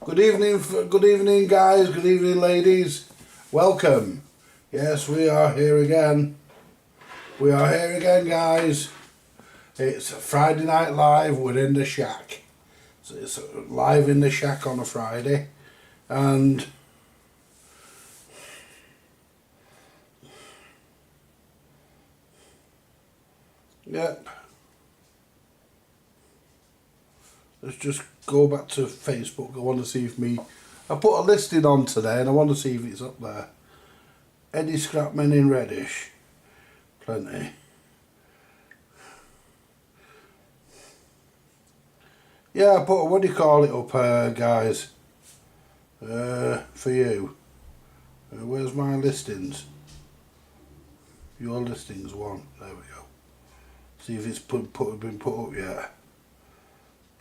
Good evening, guys. Good evening, ladies. Welcome. Yes, we are here again. We are here again, guys. It's Friday Night Live. We're in the shack. So it's live in the shack on a Friday, and yep. Let's just go back to Facebook. I want to see if I put a listing on today, and I want to see if it's up there. Eddie Scrapman in Reddish. Plenty. Yeah, I put, what do you call it up, guys? For you. Where's my listings? Your listings one. There we go. See if it's been put up yet.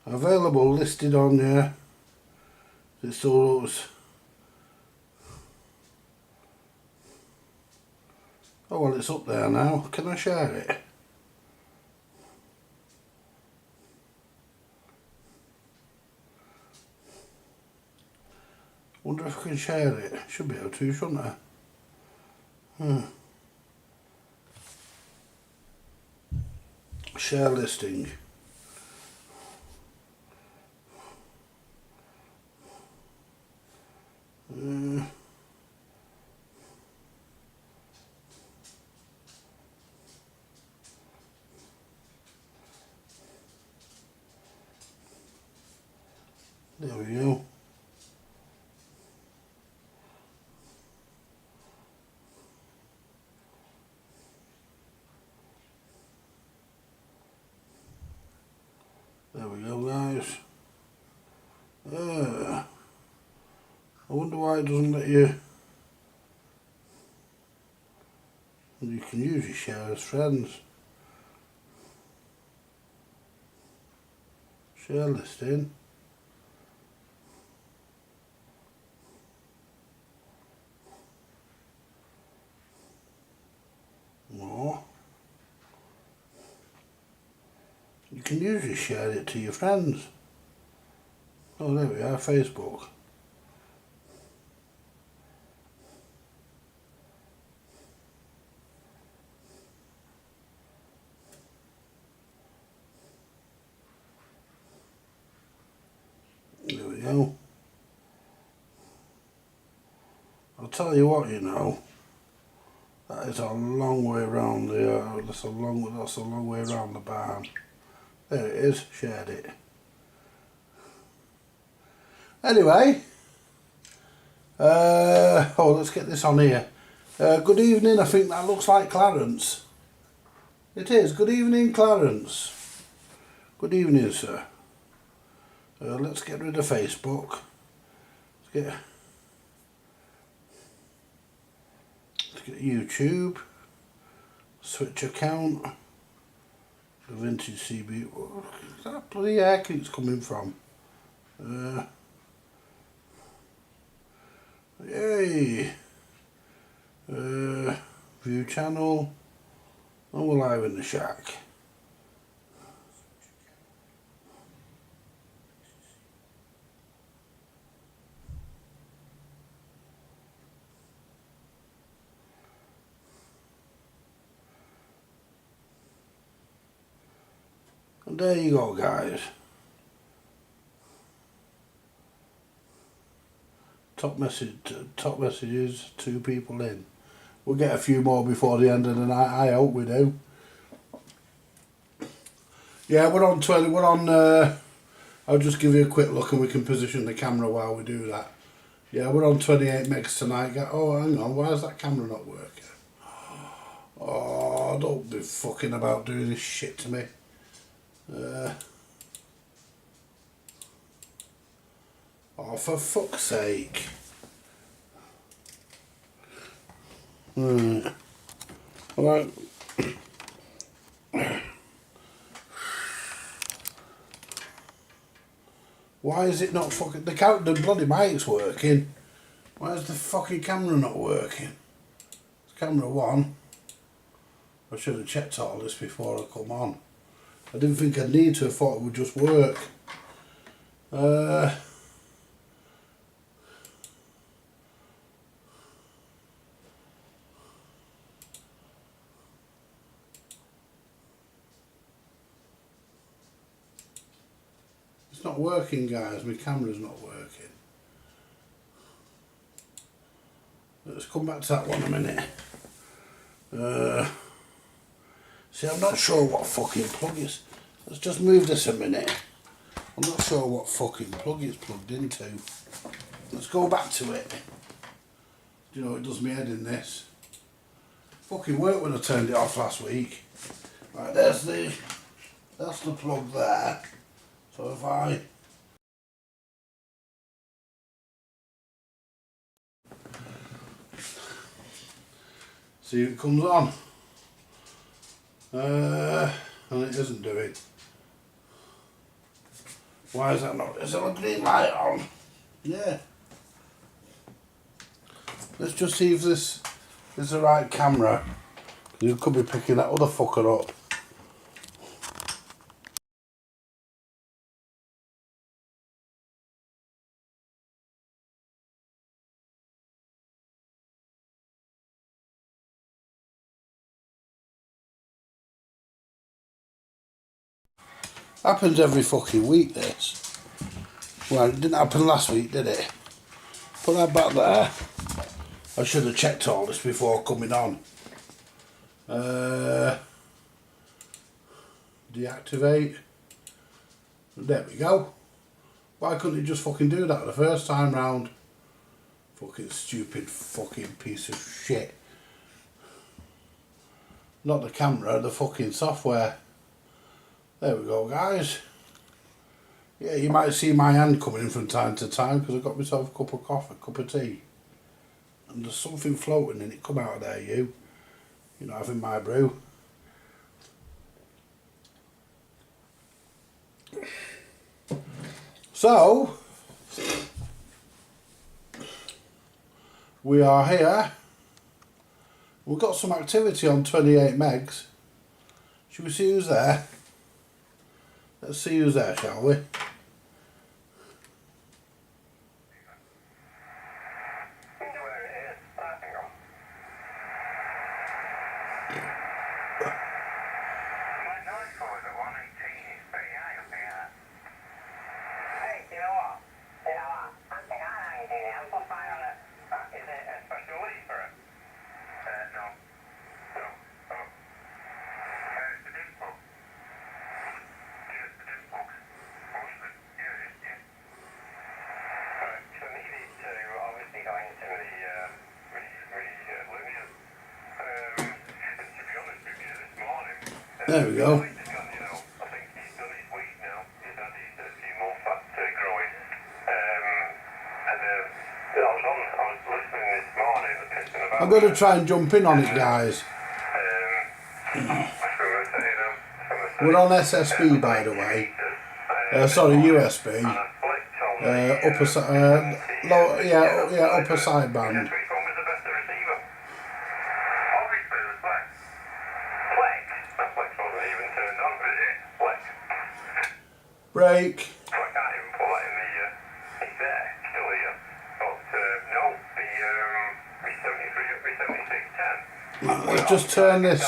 Available, listed on here. It still looks. Oh well, it's up there now. Can I share it? Wonder if I can share it. Should be able to, shouldn't I? Share listing. There we go. There we go, guys. I wonder why it doesn't let you. You can usually share as friends. Share listing. More. You can usually share it to your friends. Oh, there we are, Facebook. There we go. I'll tell you what, you know, that is a long way around the. That's a long way around the barn. There it is. Shared it. Anyway, let's get this on here. Good evening. I think that looks like Clarence. It is. Good evening, Clarence. Good evening, sir. Let's get rid of Facebook. Let's get YouTube. Switch account. The vintage CB. Where's that bloody hair keeps coming from? Yay. View channel. And we're live in the shack. And there you go, guys. Top messages, 2 people in. We'll get a few more before the end of the night. I hope we do. Yeah, we're on 20. We're on. I'll just give you a quick look and we can position the camera while we do that. Yeah, we're on 28 megs tonight. Oh, hang on. Why is that camera not working? Oh, don't be fucking about doing this shit to me. Oh, for fuck's sake. Alright. Why is it not fucking... The bloody mic's working. Why is the fucking camera not working? It's camera 1. I should have checked all this before I come on. I didn't think I'd need to. I thought it would just work. It's not working, guys. My camera's not working. Let's come back to that one a minute. See, I'm not sure what fucking plug is. Let's just move this a minute. I'm not sure what fucking plug it's plugged into. Let's go back to it. Do you know it does me head in this? Fucking worked when I turned it off last week. Right, that's the plug there. So if I see if it comes on. And it isn't doing. Why is that not? Is there a green light on? Yeah. Let's just see if this is the right camera. You could be picking that other fucker up. Happens every fucking week, this. Well, it didn't happen last week, did it? Put that back there. I should have checked all this before coming on. Deactivate. There we go. Why couldn't you just fucking do that the first time round? Fucking stupid fucking piece of shit. Not the camera, the fucking software. There we go, guys. Yeah, you might see my hand coming in from time to time because I got myself a cup of coffee, a cup of tea. And there's something floating in it. Come out of there, you. You're not having my brew. So, we are here. We've got some activity on 28 megs. Should we see who's there? Let's see who's there, shall we? There we go. I'm going to try and jump in on it, guys. We're on SSB, by the way. Sorry, USB. Upper sideband. Break. I can't even pull that in the, it's there, still here. But, no, the 73, 7610. Let's just turn this,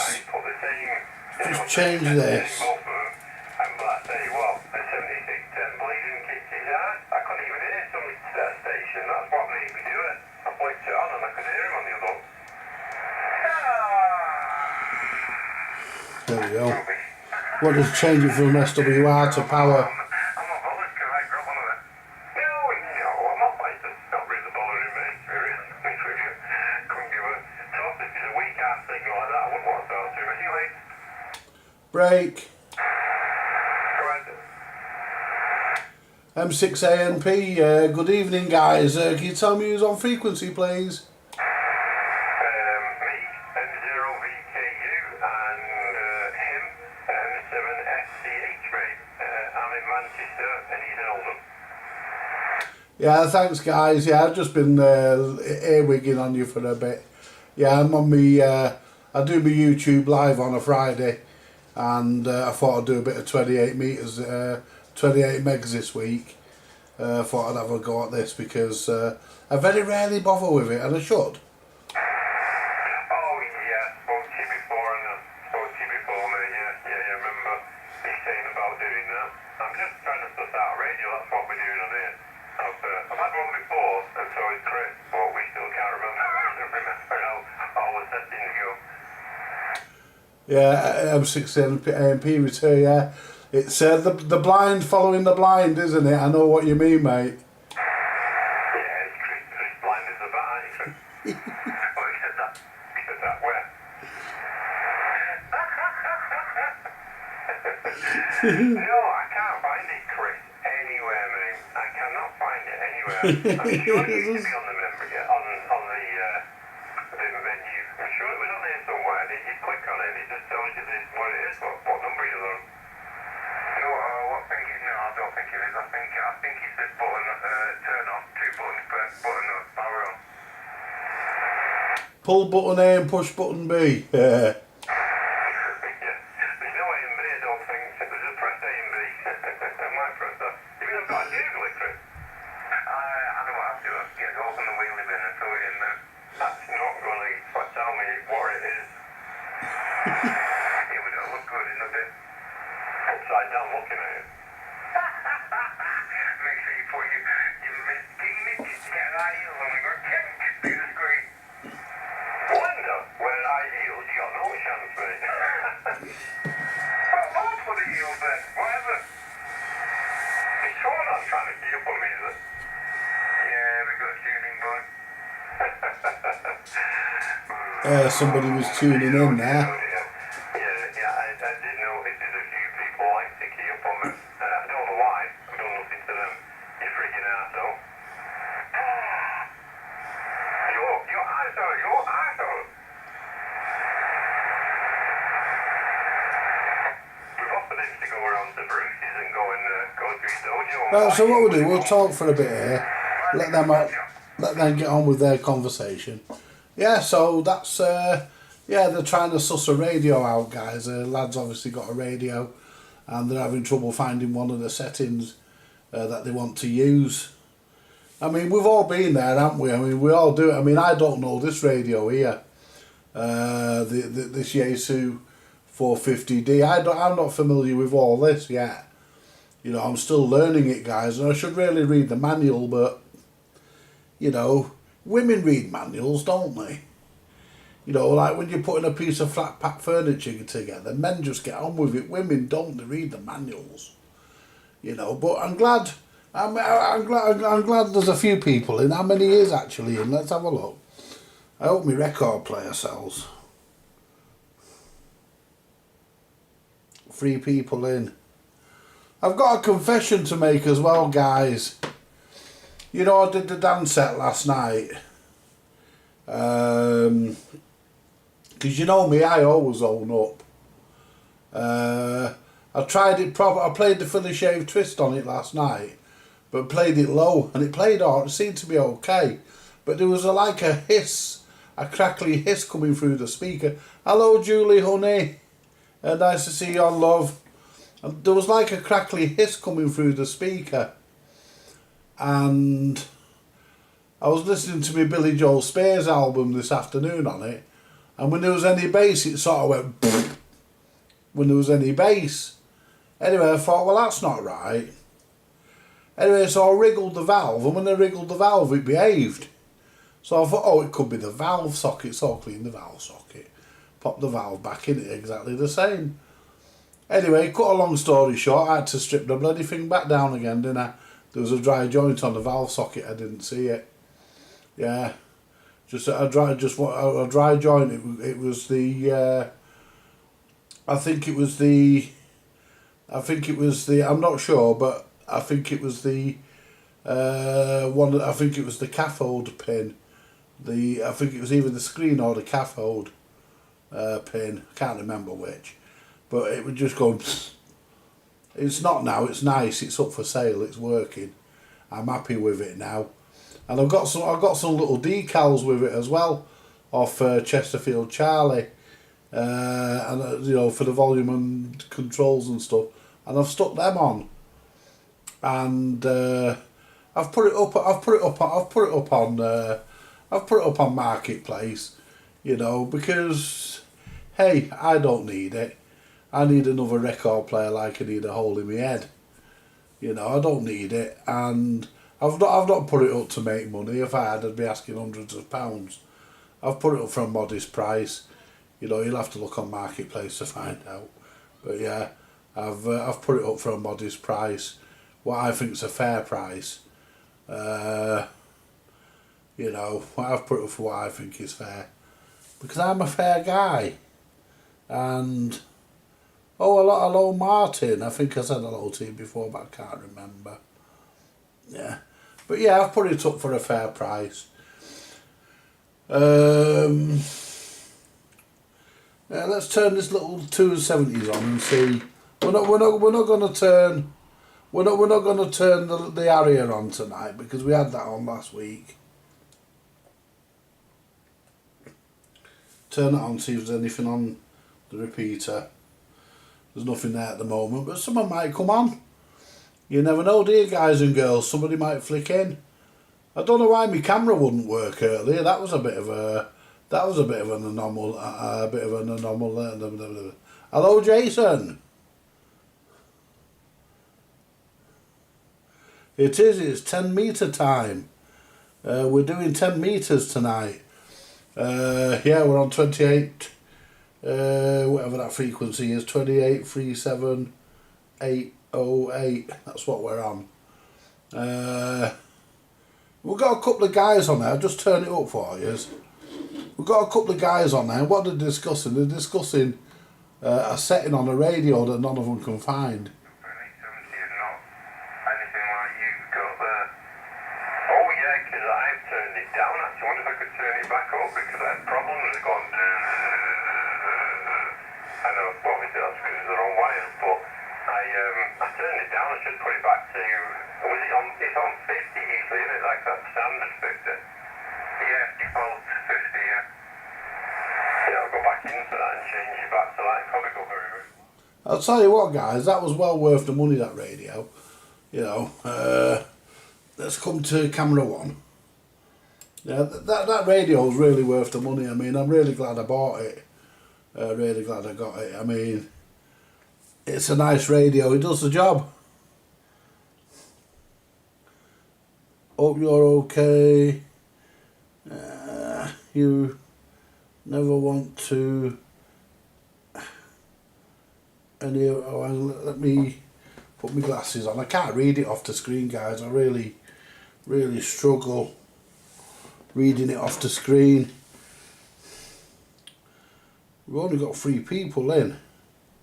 just change this. And I say, well, the 7610 bleeding kicked his ass. I couldn't even hear somebody to that station. That's what made me do it. I flicked it on and I could hear him on the other one. There we go. We'll just change it from SWR to power. I'm not bothered, can I grab one of them? No, I'm not like this. It's not really bothering me, to be really honest with you. Couldn't give a toss if it's a weak ass signal like that. I wouldn't want to talk to him anyway. Break. Right. M6ANP, good evening, guys. Can you tell me who's on frequency, please? Me, N0VKU, and him, M7SCH, mate. I'm in Manchester and he's in Oldham. Yeah, thanks, guys. Yeah, I've just been earwigging on you for a bit. Yeah, I'm on me. I do my YouTube live on a Friday, and I thought I'd do a bit of 28 meters, 28 megs this week. Thought I'd have a go at this because I very rarely bother with it, and I should. Oh yeah, spoke to you before, mate. Yeah, remember. It's saying about doing that. I'm just trying to suss out radio, that's what we're doing on here. I've had one before, and so is Chris, but we still can't remember how all the settings go. Yeah, M16 AMP return, yeah. It's the blind following the blind, isn't it? I know what you mean, mate. Yeah, it's Chris blind as a bat, ain't it? Oh, he said that where? No, I can't find it, Chris, anywhere, mate. I cannot find it anywhere. I'm sure it used to be on the member, on the menu. I'm sure it was on there somewhere. You click on it, and it just tells you what it is, what number you're on. No, what thing is? No, I don't think it is. I think it says button turn on, 2 buttons, press button on, power on. Pull button A and push button B. Yeah. There's no A and B, I don't think. There's a press A and B. I might press that. You mean I've got to Google it, Chris? I know what I have to do. I have to get open the wheelie bin and throw it in there. That's not going to tell me what it is. It would look good in a bit. Upside down looking at it. Make sure you put your midgets together, high heels on the ground. Through the screen. Wonder where high heels, you got no chance, mate. Well, don't put the heels then, whatever. It's someone that's trying to keep up on me, is it? Yeah, we got a tuning boy. Somebody was tuning in there. Yeah, I did notice there's a few people like to key up on me. I don't know why. I've done nothing to them. You freaking arsehole. Your arsehole. We've offered him to go around to Bruce's and go through his dojo. Right, so what we'll do, we'll talk for a bit here. Let them get on with their conversation. Yeah, so that's they're trying to suss a radio out, guys. Lads obviously got a radio, and they're having trouble finding one of the settings that they want to use. I mean, we've all been there, haven't we? I mean, we all do it. I mean, I don't know this radio here, this Yaesu 450D. I'm not familiar with all this yet. You know, I'm still learning it, guys, and I should really read the manual, but you know, women read manuals, don't they? You know, like when you're putting a piece of flat pack furniture together, men just get on with it. Women don't. They read the manuals. You know, but I'm glad. I'm glad there's a few people in. How many is actually in? Let's have a look. I hope my record player sells. 3 people in. I've got a confession to make as well, guys. You know, I did the dance set last night. Because you know me, I always own up. I tried it proper. I played the Philly Shave Twist on it last night, but played it low, and it played on. It seemed to be okay, but there was a hiss, a crackly hiss coming through the speaker. Hello, Julie, honey. Nice to see you on, love. And there was like a crackly hiss coming through the speaker. And I was listening to my Billy Joel Spears album this afternoon on it, and when there was any bass, it sort of went pfft, when there was any bass. Anyway, I thought, well, that's not right. Anyway, so I wriggled the valve, and when I wriggled the valve, it behaved. So I thought, oh, it could be the valve socket, so I cleaned the valve socket, popped the valve back in it, exactly the same. Anyway, cut a long story short, I had to strip the bloody thing back down again, didn't I? There was a dry joint on the valve socket, I didn't see it. Yeah, just a dry joint. It was the, I think it was the, I'm not sure, but I think it was the, I think it was the cathode pin. I think it was either the screen or the cathode pin. I can't remember which, but it would just go. It's not now. It's nice. It's up for sale. It's working. I'm happy with it now, and I've got some little decals with it as well, off Chesterfield Charlie, and you know, for the volume and controls and stuff, and I've stuck them on, and I've put it up on Marketplace, you know, because hey, I don't need it. I need another record player like I need a hole in my head. You know, I don't need it, and I've not put it up to make money. If I had, I'd be asking hundreds of pounds. I've put it up for a modest price. You know, you'll have to look on Marketplace to find out. But yeah, I've put it up for a modest price, what I think's a fair price. You know, I've put it up for what I think is fair, because I'm a fair guy. And hello Martin. I think I said hello to you before, but I can't remember. Yeah, but yeah, I've put it up for a fair price. Yeah, let's turn this little 270s on and see. We're not gonna turn the Harrier on tonight, because we had that on last week. Turn it on, see if there's anything on the repeater. There's nothing there at the moment, but someone might come on. You never know, do you, guys and girls? Somebody might flick in. I don't know why my camera wouldn't work earlier. That was a bit of an anomaly. Hello, Jason. It's 10 metre time. We're doing 10 metres tonight. Yeah, we're on 28, whatever that frequency is, 2837,808. That's what we're on. We've got a couple of guys on there. I'll just turn it up for you. We've got a couple of guys on there. What they're discussing? They're discussing a setting on the radio that none of them can find. I'll tell you what, guys, that was well worth the money, that radio. You know, let's come to camera one. Yeah, that radio was really worth the money. I mean, I'm really glad I bought it. Really glad I got it. I mean, it's a nice radio. It does the job. Hope you're okay. You never want to... let me put my glasses on. I can't read it off the screen, guys. I really struggle reading it off the screen. We've only got 3 people in.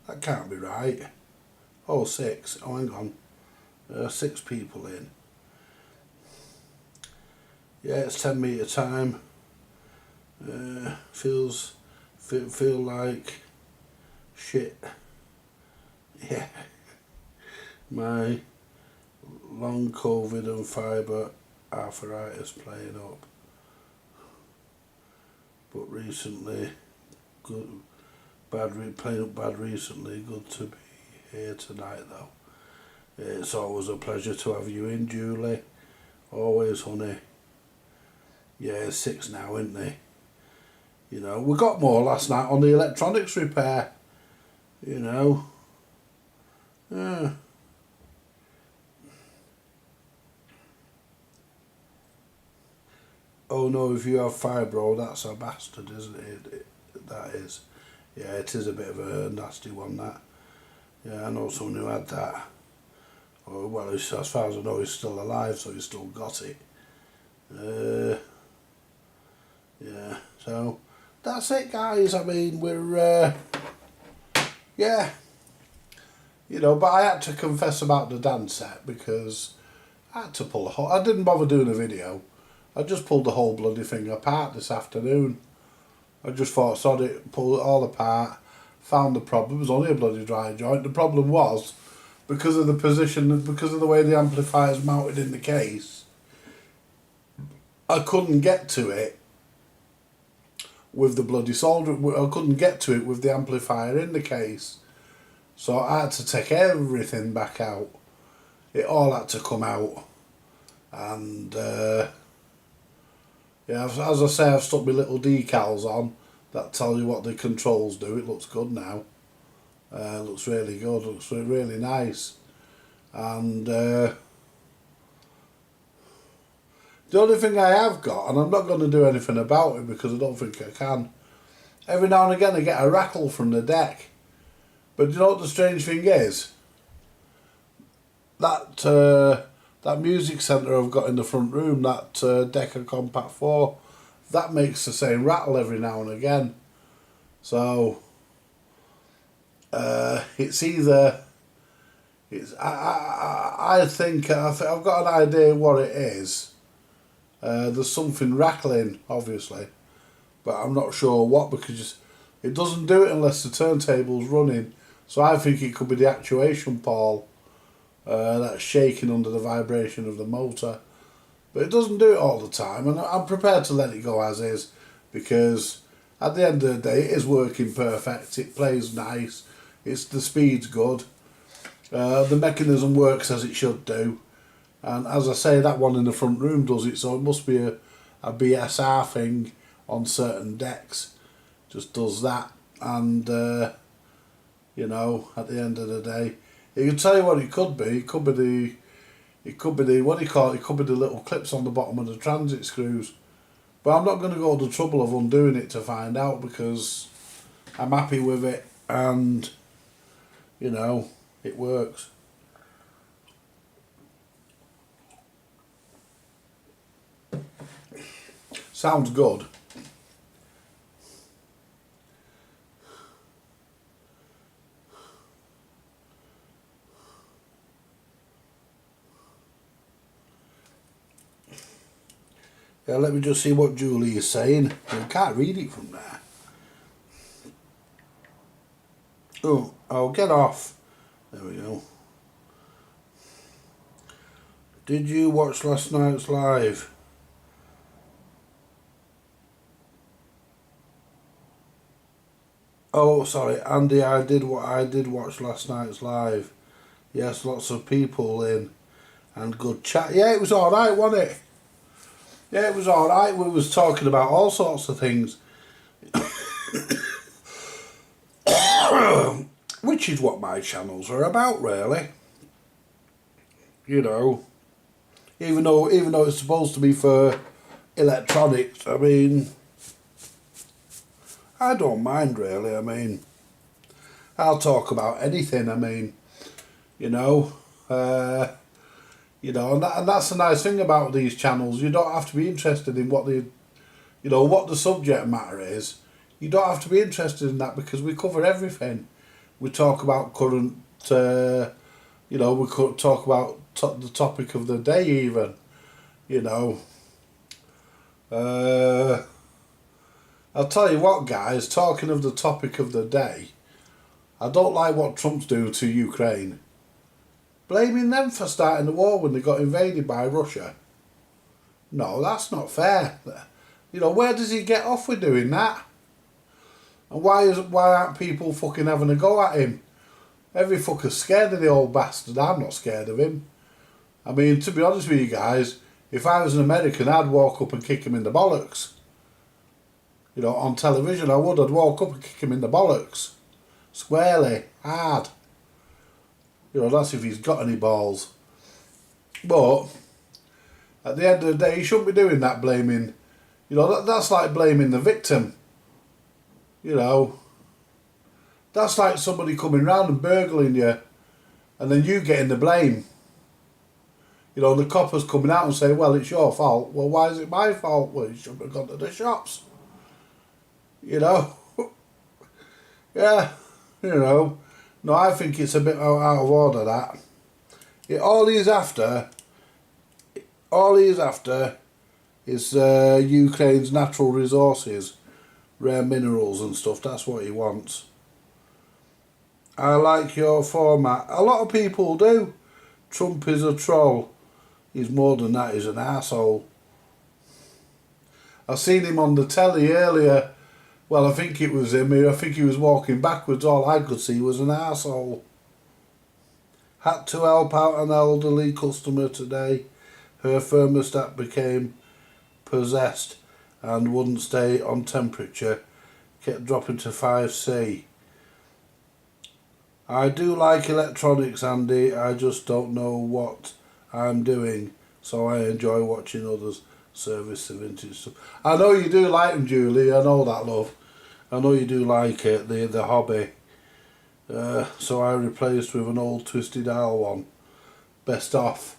That can't be right. Oh, 6. Oh, hang on. 6 people in. Yeah, it's 10 metre time. Feel like shit. Yeah, my long COVID and fibre arthritis playing up. But recently, playing up bad recently. Good to be here tonight though. It's always a pleasure to have you in, Julie. Always, honey. Yeah, it's 6 now, isn't they? You know, we got more last night on the electronics repair. You know. Yeah. Oh no, if you have fibro, that's a bastard, isn't it? That is. Yeah, it is a bit of a nasty one, that. Yeah, I know someone who had that. Oh, well, as far as I know, he's still alive, so he's still got it. Yeah, so that's it, guys. I mean, we're, yeah. You know, but I had to confess about the dance set, because I had to pull the whole... I didn't bother doing a video. I just pulled the whole bloody thing apart this afternoon. I just thought, sod it, pulled it all apart, found the problem. It was only a bloody dry joint. The problem was, because of the position, because of the way the amplifier is mounted in the case, I couldn't get to it with the bloody solder. I couldn't get to it with the amplifier in the case. So I had to take everything back out. It all had to come out. And, yeah, as I say, I've stuck my little decals on that tell you what the controls do. It looks good now. Looks really good, looks really nice. And the only thing I have got, and I'm not going to do anything about it because I don't think I can, every now and again I get a rattle from the deck. But you know what the strange thing is? That music centre I've got in the front room, that Decca Compact 4, that makes the same rattle every now and again. So it's either I think I've got an idea what it is. There's something rattling, obviously, but I'm not sure what, because it doesn't do it unless the turntable's running. So I think it could be the actuation pole that's shaking under the vibration of the motor. But it doesn't do it all the time, and I'm prepared to let it go as is, because at the end of the day it is working perfect, it plays nice, the speed's good, the mechanism works as it should do, and as I say, that one in the front room does it, so it must be a BSR thing on certain decks, just does that. And you know, at the end of the day, it can tell you what it could be. It could be the what do you call it? It could be the little clips on the bottom of the transit screws. But I'm not going to go to the trouble of undoing it to find out, because I'm happy with it, and you know, it works. Sounds good. Yeah, let me just see what Julie is saying. I can't read it from there. Oh, I'll get off. There we go. Did you watch last night's live? Oh, sorry, Andy, I did watch last night's live. Yes, lots of people in and good chat. Yeah, it was alright, wasn't it? Yeah, it was alright. We was talking about all sorts of things. Which is what my channels are about, really. You know, even though it's supposed to be for electronics, I mean, I don't mind really. I mean, I'll talk about anything. I mean, you know, and that's the nice thing about these channels. You don't have to be interested in what the subject matter is. You don't have to be interested in that, because we cover everything. We talk about current, we could talk about the topic of the day even, you know. I'll tell you what, guys, talking of the topic of the day, I don't like what Trump's doing to Ukraine. Blaming them for starting the war when they got invaded by Russia. No, that's not fair. You know, where does he get off with doing that? And why aren't people fucking having a go at him? Every fucker's scared of the old bastard. I'm not scared of him. I mean, to be honest with you guys, if I was an American, I'd walk up and kick him in the bollocks. You know, on television I would. I'd walk up and kick him in the bollocks. Squarely. Hard. You know, that's if he's got any balls. But at the end of the day, he shouldn't be doing that, blaming. You know, that's like blaming the victim. You know, that's like somebody coming round and burgling you, and then you getting the blame. You know, the coppers coming out and saying, well, it's your fault. Well, why is it my fault? Well, you shouldn't have gone to the shops. You know? Yeah, you know. No, I think it's a bit out of order, that. All he's after is Ukraine's natural resources, rare minerals and stuff. That's what he wants. I like your format. A lot of people do. Trump is a troll. He's more than that, he's an arsehole. I seen him on the telly earlier. Well, I think it was him. I think he was walking backwards. All I could see was an arsehole. Had to help out an elderly customer today. Her thermostat became possessed and wouldn't stay on temperature. Kept dropping to 5C. I do like electronics, Andy. I just don't know what I'm doing, so I enjoy watching others service the vintage stuff. I know you do like them, Julie. I know that, love. I know you do like it, the hobby. So I replaced with an old twisted dial one. Best off.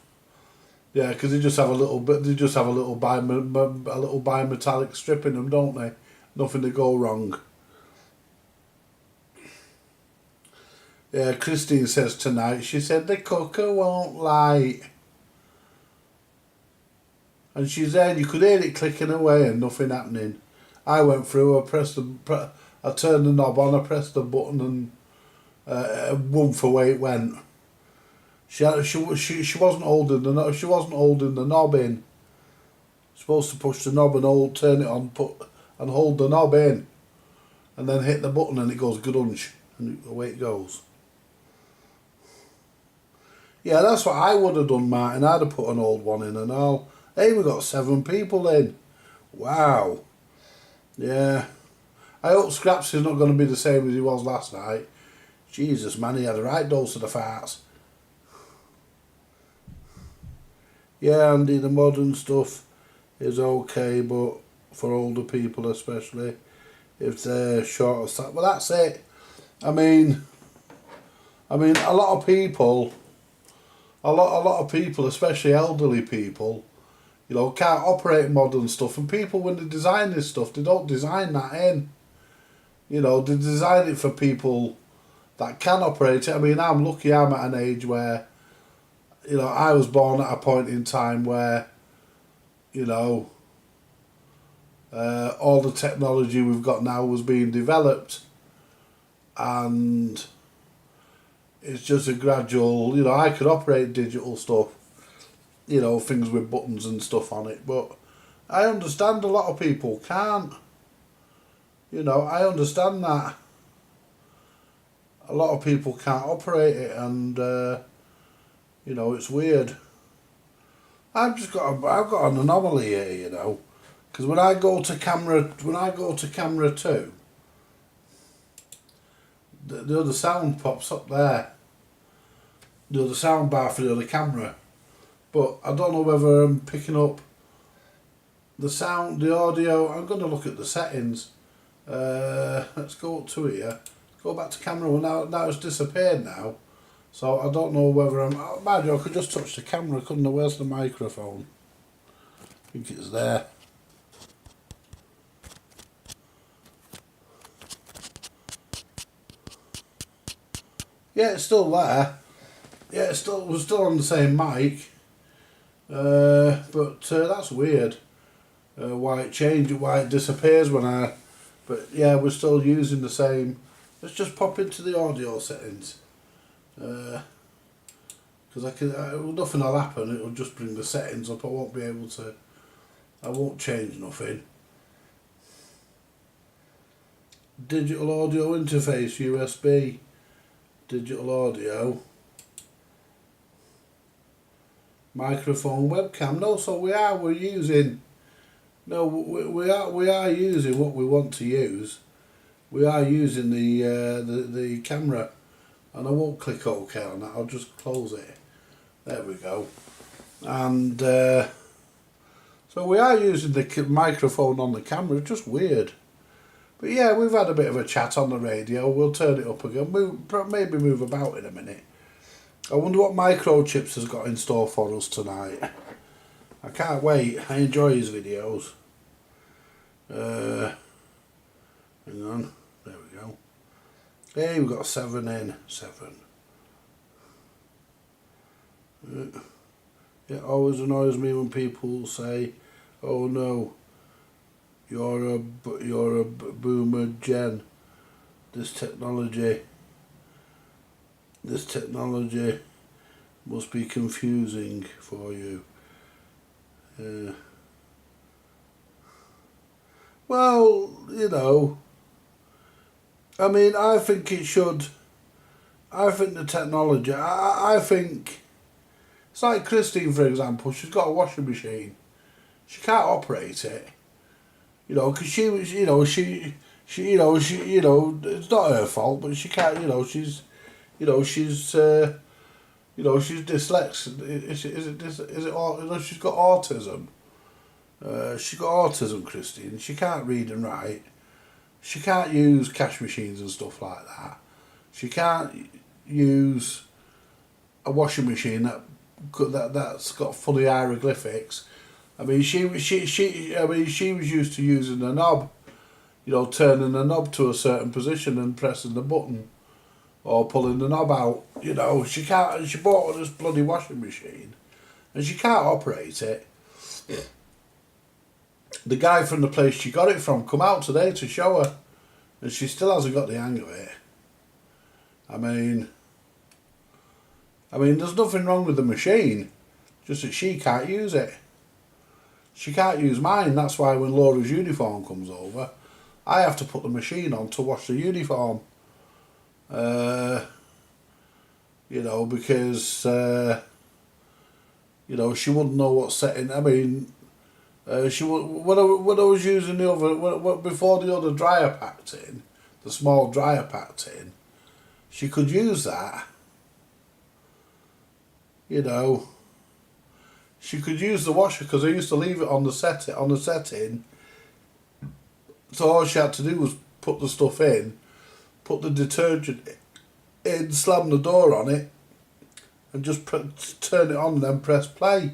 Yeah, because they just have a little bit. They just have a little bimetallic strip in them, don't they? Nothing to go wrong. Yeah, Christine says tonight. She said the cooker won't light, and she's there. And you could hear it clicking away and nothing happening. I went through. I turned the knob on. I pressed the button and woof away it went. She wasn't holding the knob. She wasn't holding the knob in. Supposed to push the knob and turn it on, and hold the knob in, and then hit the button and it goes grunge and away it goes. Yeah, that's what I would have done, Martin. I'd have put an old one in and all. Hey, we got 7 people in. Wow. Yeah. I hope Scraps is not going to be the same as he was last night. Jesus, man, he had a right dose of the farts. Yeah, Andy, the modern stuff is okay, but for older people especially, if they're short of that. Well, that's it. I mean, a lot of people, especially elderly people, you know, can't operate modern stuff. And people, when they design this stuff, they don't design that in. You know, they design it for people that can operate it. I mean, I'm lucky I'm at an age where, you know, I was born at a point in time where, you know, all the technology we've got now was being developed, and it's just a gradual, you know, I could operate digital stuff, you know, things with buttons and stuff on it, but I understand a lot of people can't. You know, I understand that. A lot of people can't operate it, and you know, it's weird. I've got an anomaly here, you know, because when I go to camera 2, the other sound pops up there. The other sound bar for the other camera, but I don't know whether I'm picking up the sound, the audio. I'm going to look at the settings. Let's go up to here. Go back to camera 1. Now it's disappeared now. So I don't know whether I'm... Mind you, I could just touch the camera, couldn't I? Where's the microphone? I think it's there. Yeah, it's still there. Yeah, we're still on the same mic. But that's weird. Why it disappears when I... But yeah, we're still using the same... Let's just pop into the audio settings. Because nothing will happen, it'll just bring the settings up. I won't change nothing. Digital audio interface, USB, digital audio, microphone, webcam. No, so we are using what we want to use. We are using the camera. And I won't click OK on that, I'll just close it. There we go. And so we are using the microphone on the camera, it's just weird. But yeah, we've had a bit of a chat on the radio, we'll turn it up again, maybe move about in a minute. I wonder what Microchips has got in store for us tonight. I can't wait, I enjoy his videos. Hang on, there we go. Hey, we've got 7 in. 7. It always annoys me when people say, "Oh no, you're a boomer gen. This technology must be confusing for you." Well, you know. I mean, I think the technology, I think, it's like Christine, for example, she's got a washing machine. She can't operate it, you know, because it's not her fault, but she can't, you know, she's she's she's dyslexic. She's got autism. She's got autism, Christine. She can't read and write. She can't use cash machines and stuff like that. She can't use a washing machine that's got fully hieroglyphics. I mean, she was used to using a knob, turning the knob to a certain position and pressing the button, or pulling the knob out. She can't. She bought this bloody washing machine, and she can't operate it. Yeah. The guy from the place she got it from come out today to show her, and she still hasn't got the hang of it. I mean, there's nothing wrong with the machine, just that she can't use it. She can't use mine. That's why when Laura's uniform comes over, I have to put the machine on to wash the uniform. Because she wouldn't know what setting. I mean, when I was using the other before the other dryer packed in, the small dryer packed in, she could use that. She could use the washer because I used to leave it on the setting. So all she had to do was put the stuff in, put the detergent in, slam the door on it, and just turn it on and then press play.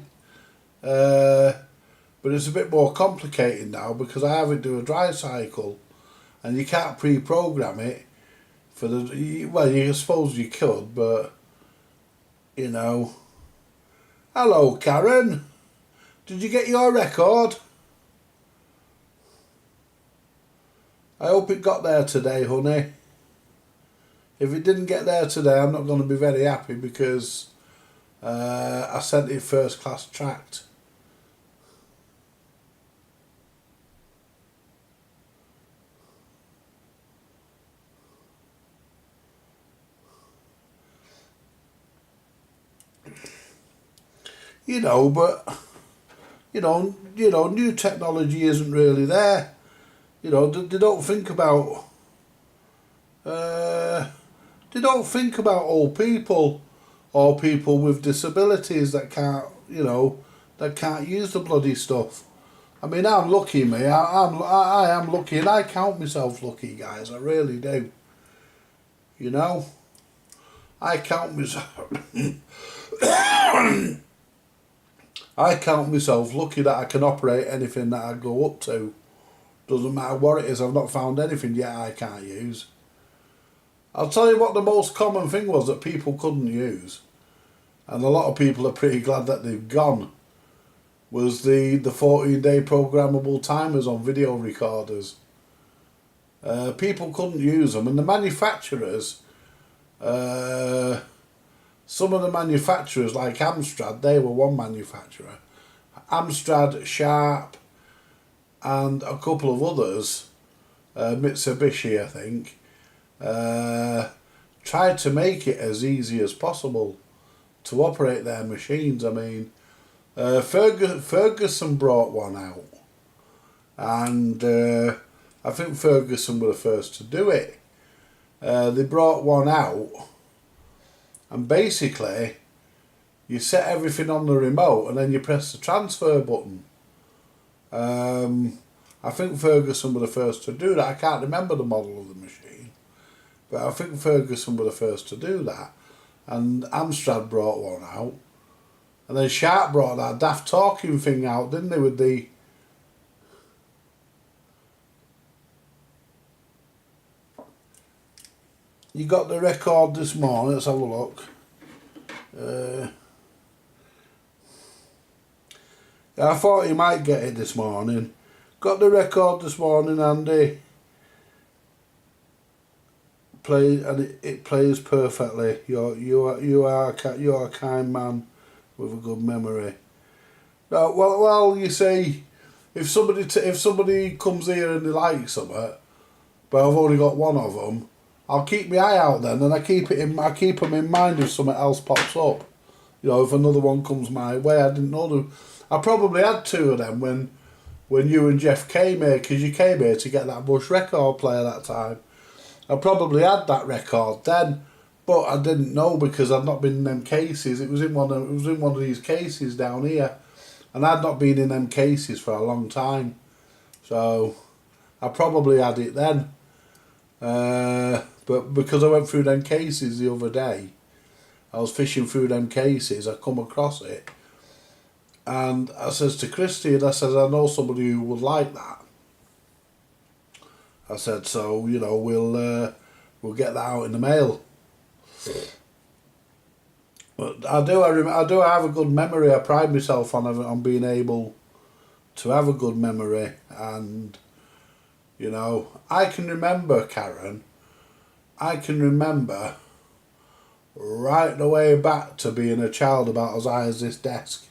But it's a bit more complicated now because I have it do a dry cycle, and you can't pre-program it for the. Well, I suppose you could, but Hello, Karen. Did you get your record? I hope it got there today, honey. If it didn't get there today, I'm not going to be very happy because I sent it first class tracked. But new technology isn't really there. They don't think about. They don't think about old people or people with disabilities that can't, that can't use the bloody stuff. I mean, I'm lucky, me. I am lucky, and I count myself lucky, guys. I really do. I count myself. I count myself lucky that I can operate anything that I go up to. Doesn't matter what it is, I've not found anything yet I can't use. I'll tell you what the most common thing was that people couldn't use, and a lot of people are pretty glad that they've gone, was the 14-day programmable timers on video recorders. People couldn't use them, and the manufacturers, some of the manufacturers like Amstrad, they were one manufacturer. Amstrad, Sharp, and a couple of others, Mitsubishi I think, tried to make it as easy as possible to operate their machines. I mean, Ferguson brought one out, and I think Ferguson were the first to do it. They brought one out, and basically you set everything on the remote and then you press the transfer button. I think Ferguson were the first to do that. I can't remember the model of the machine, but I think Ferguson were the first to do that, and Amstrad brought one out, and then Sharp brought that daft talking thing out, didn't they, with the you got the record this morning. Let's have a look. I thought you might get it this morning. Got the record this morning, Andy. It plays perfectly. You are a kind man with a good memory. No, well, you see, if somebody comes here and they like something, but I've only got one of them, I'll keep my eye out then, and I keep them in mind if something else pops up. If another one comes my way, I didn't know them. I probably had two of them when you and Jeff came here, because you came here to get that Bush record player that time. I probably had that record then, But I didn't know because I'd not been in them cases. It was in one of these cases down here, and I'd not been in them cases for a long time. So I probably had it then. But because I went through them cases the other day, I was fishing through them cases, I come across it. And I says to Christy, and I said, I know somebody who would like that. I said, so, you know, we'll get that out in the mail. But I do have a good memory. I pride myself on being able to have a good memory. And, you know, I can remember, Karen, right the way back to being a child about as high as this desk.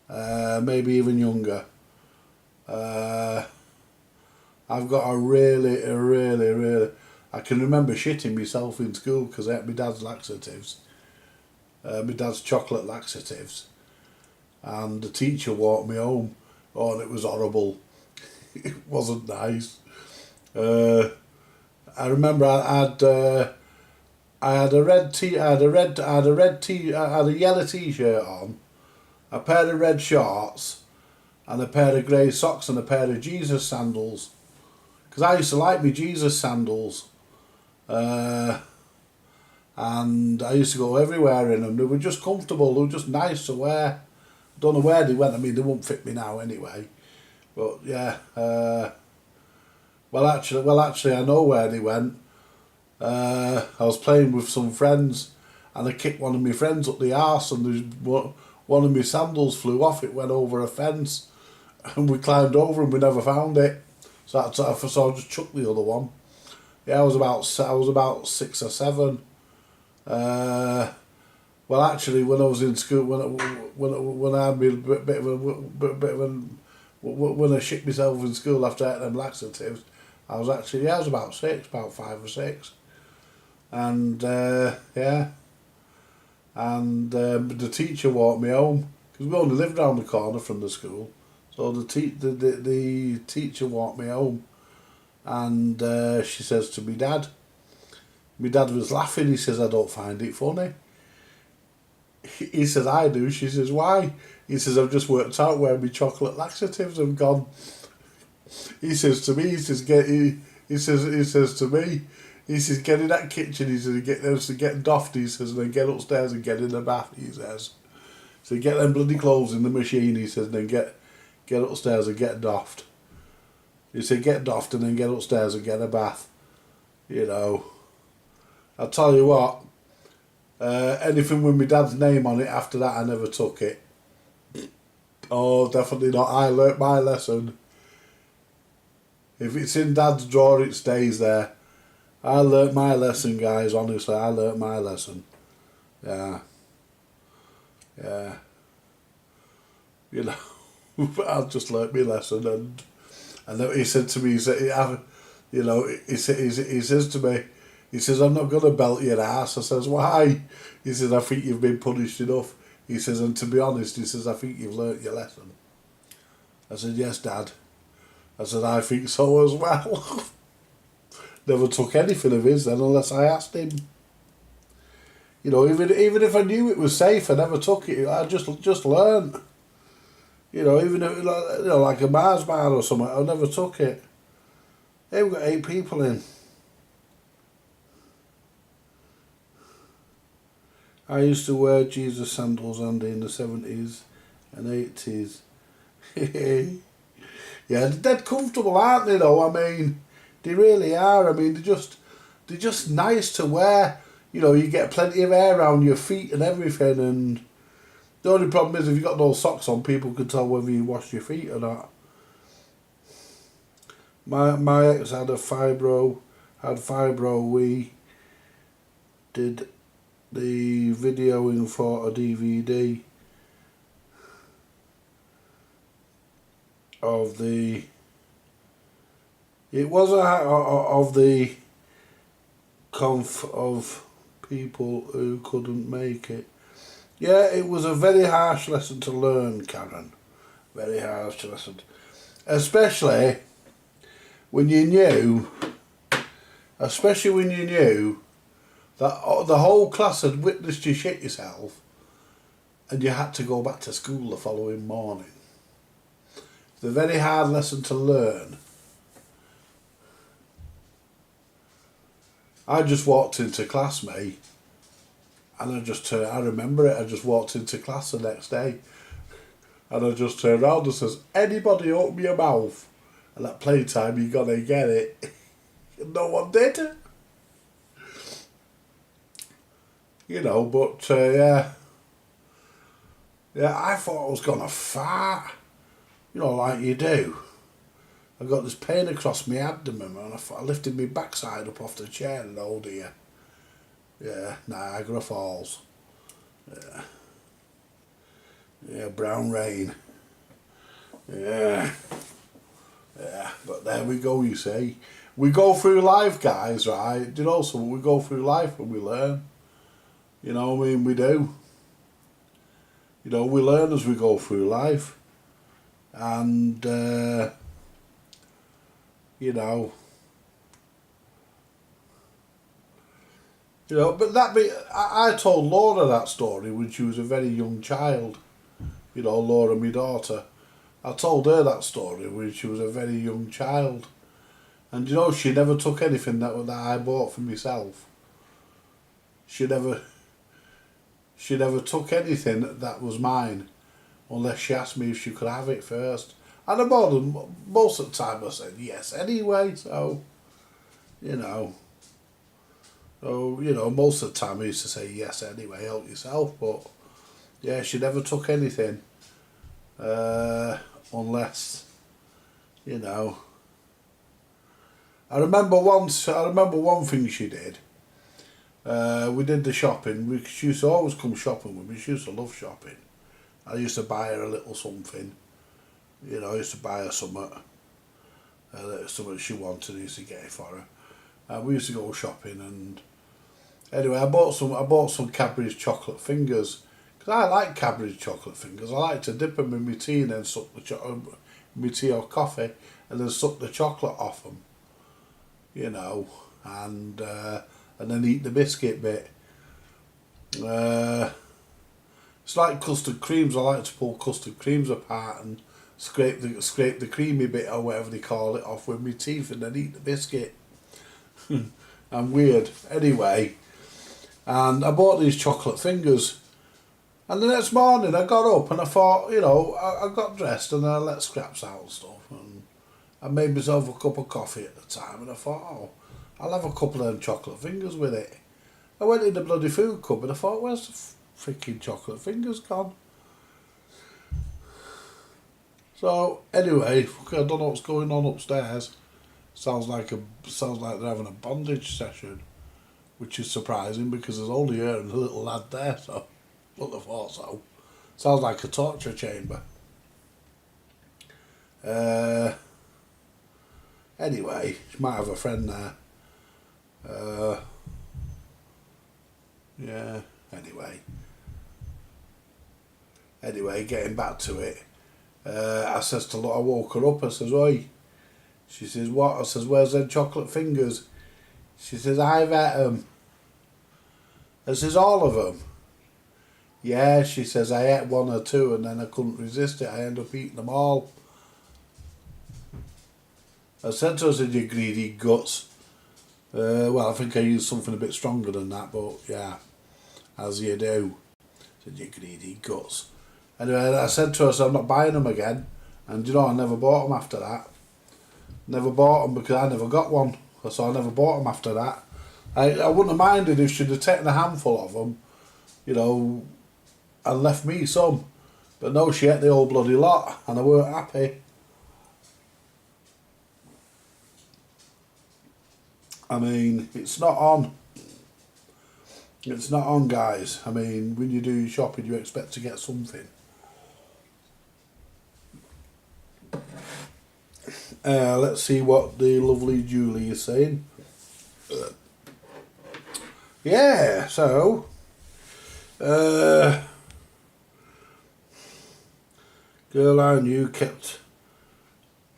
Maybe even younger. I've got a really, I can remember shitting myself in school because I ate my dad's laxatives. My dad's chocolate laxatives. And the teacher walked me home. Oh, and it was horrible. It wasn't nice. I remember I had a yellow t-shirt on, a pair of red shorts, and a pair of grey socks and a pair of Jesus sandals. Because I used to like my Jesus sandals. And I used to go everywhere in them. They were just comfortable. They were just nice to wear. Don't know where they went. I mean, they won't fit me now anyway. But yeah. Well, actually, I know where they went. I was playing with some friends, and I kicked one of my friends up the arse, and one of my sandals flew off. It went over a fence, and we climbed over, and we never found it. So I just chucked the other one. Yeah, I was about 6 or 7. Well, actually, when I was in school, when I had me when I shit myself in school after I ate them laxatives, I was about 6, about 5 or 6, and yeah, and the teacher walked me home because we only lived round the corner from the school, so the teacher walked me home, and she says to me dad. My dad was laughing. He says, I don't find it funny. He says, I do. She says, why? He says, I've just worked out where my chocolate laxatives have gone. He says to me, he says, get in that kitchen, he says, get doffed, he says, and then get upstairs and get in the bath, he says. So get them bloody clothes in the machine, he says, and then get upstairs and get doffed. He said, get doffed and then get upstairs and get a bath. You know. I'll tell you what, anything with my dad's name on it after that, I never took it. Oh, definitely not. I learnt my lesson. If it's in dad's drawer, it stays there. I learnt my lesson, guys, honestly. I learnt my lesson. Yeah. Yeah. You know, I just learnt my lesson. And he said to me, he says to me, he says, I'm not going to belt your ass. I says, why? He says, I think you've been punished enough. He says, and to be honest, he says, I think you've learnt your lesson. I said, yes, Dad. I said, I think so as well. Never took anything of his then unless I asked him. You know, even if I knew it was safe, I never took it. I just learnt. You know, even if, like a Mars bar or something, I never took it. Hey, we've got 8 people in. I used to wear Jesus sandals, Andy, in the 70s and 80s. Yeah, they're dead comfortable, aren't they, though? I mean, they really are. I mean, they're just nice to wear. You know, you get plenty of air around your feet and everything, and the only problem is if you've got no socks on, people can tell whether you washed your feet or not. My ex had fibro. We did the videoing for a DVD of the. It was of the conf of people who couldn't make it. Yeah, it was a very harsh lesson to learn, Karen. Very harsh lesson, especially when you knew that the whole class had witnessed you shit yourself, and you had to go back to school the following morning. It's a very hard lesson to learn. I just walked into class, mate, and I remember it, I just walked into class the next day, and I just turned around and says, anybody open your mouth, and at playtime you gotta get it. No one did. You know, but yeah, I thought I was gonna fart, you know, like you do. I got this pain across my abdomen, and I lifted my backside up off the chair, and oh dear. Yeah, Niagara Falls. Yeah, brown rain. Yeah. But there we go, you see. We go through life, guys, right? You know, so we go through life and we learn. You know what I mean? We do. You know, we learn as we go through life. And, you know, but I told Laura that story when she was a very young child. You know, Laura, my daughter. I told her that story when she was a very young child. And you know, she never took anything that I bought for myself. She never took anything that was mine unless she asked me if she could have it first. And most of the time I said yes anyway, so, you know. So, you know, most of the time I used to say yes anyway, help yourself, but yeah, she never took anything. Unless, you know. I remember one thing she did. We did the shopping. She used to always come shopping with me. She used to love shopping. I used to buy her a little something. You know, I used to buy her something she wanted. I used to get it for her. We used to go shopping, and anyway, I bought some Cadbury's chocolate fingers, because I like Cadbury's chocolate fingers. I like to dip them in my tea and then suck my tea or coffee, and then suck the chocolate off them. You know, and then eat the biscuit bit. It's like custard creams. I like to pull custard creams apart and scrape the creamy bit or whatever they call it off with my teeth, and then eat the biscuit. I'm weird. Anyway, and I bought these chocolate fingers, and the next morning I got up and I thought, you know, I got dressed and I let scraps out and stuff, and I made myself a cup of coffee at the time, and I thought, oh, I'll have a couple of them chocolate fingers with it. I went in the bloody food cupboard, I thought, where's the freaking chocolate fingers gone? So anyway, I don't know what's going on upstairs. Sounds like they're having a bondage session, which is surprising because there's only her and the little lad there, so I wouldn't have thought so. Sounds like a torture chamber. Anyway, she might have a friend there. Yeah, anyway, getting back to it, I says to I woke her up, I says, oi. She says, what? I says, where's them chocolate fingers? She says, I've ate them. I says, all of them? Yeah, she says, I ate one or two and then I couldn't resist it. I ended up eating them all. I said to her, I said, you greedy guts. Well, I think I used something a bit stronger than that, but yeah, as you do. I said, you greedy guts. Anyway, I said to her, so I'm not buying them again. And you know, I never bought them after that. Never bought them because I never got one. So I never bought them after that. I wouldn't have minded if she'd have taken a handful of them, you know, and left me some. But no, she ate the whole bloody lot, and I weren't happy. I mean, it's not on. It's not on, guys. I mean, when you do your shopping, you expect to get something. Let's see what the lovely Julie is saying. Yeah, so girl I knew kept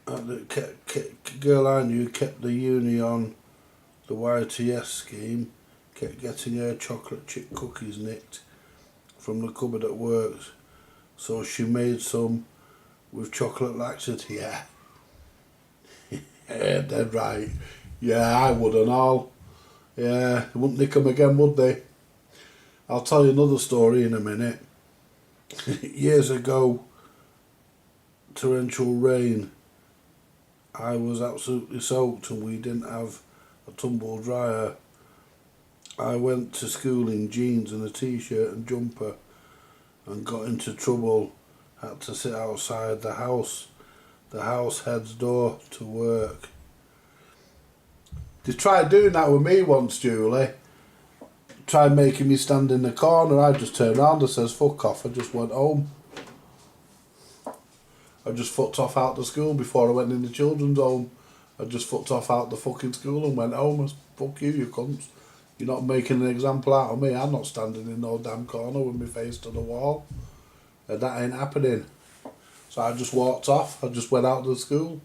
the uni on the YTS scheme, kept getting her chocolate chip cookies nicked from the cupboard at work, so she made some with chocolate laxity. Yeah, yeah, dead right. Yeah, I would and all. Yeah, they wouldn't nick them again, would they? I'll tell you another story in a minute. Years ago, torrential rain. I was absolutely soaked and we didn't have a tumble dryer. I went to school in jeans and a t-shirt and jumper and got into trouble. Had to sit outside the house head's door to work. They tried doing that with me once, Julie. Tried making me stand in the corner. I just turned around and says, fuck off. I just went home. I just fucked off out the school before I went in the children's home. I just fucked off out the fucking school and went home. I said, fuck you cunts. You're not making an example out of me. I'm not standing in no damn corner with my face to the wall. And that ain't happening. So I just walked off. I just went out to the school.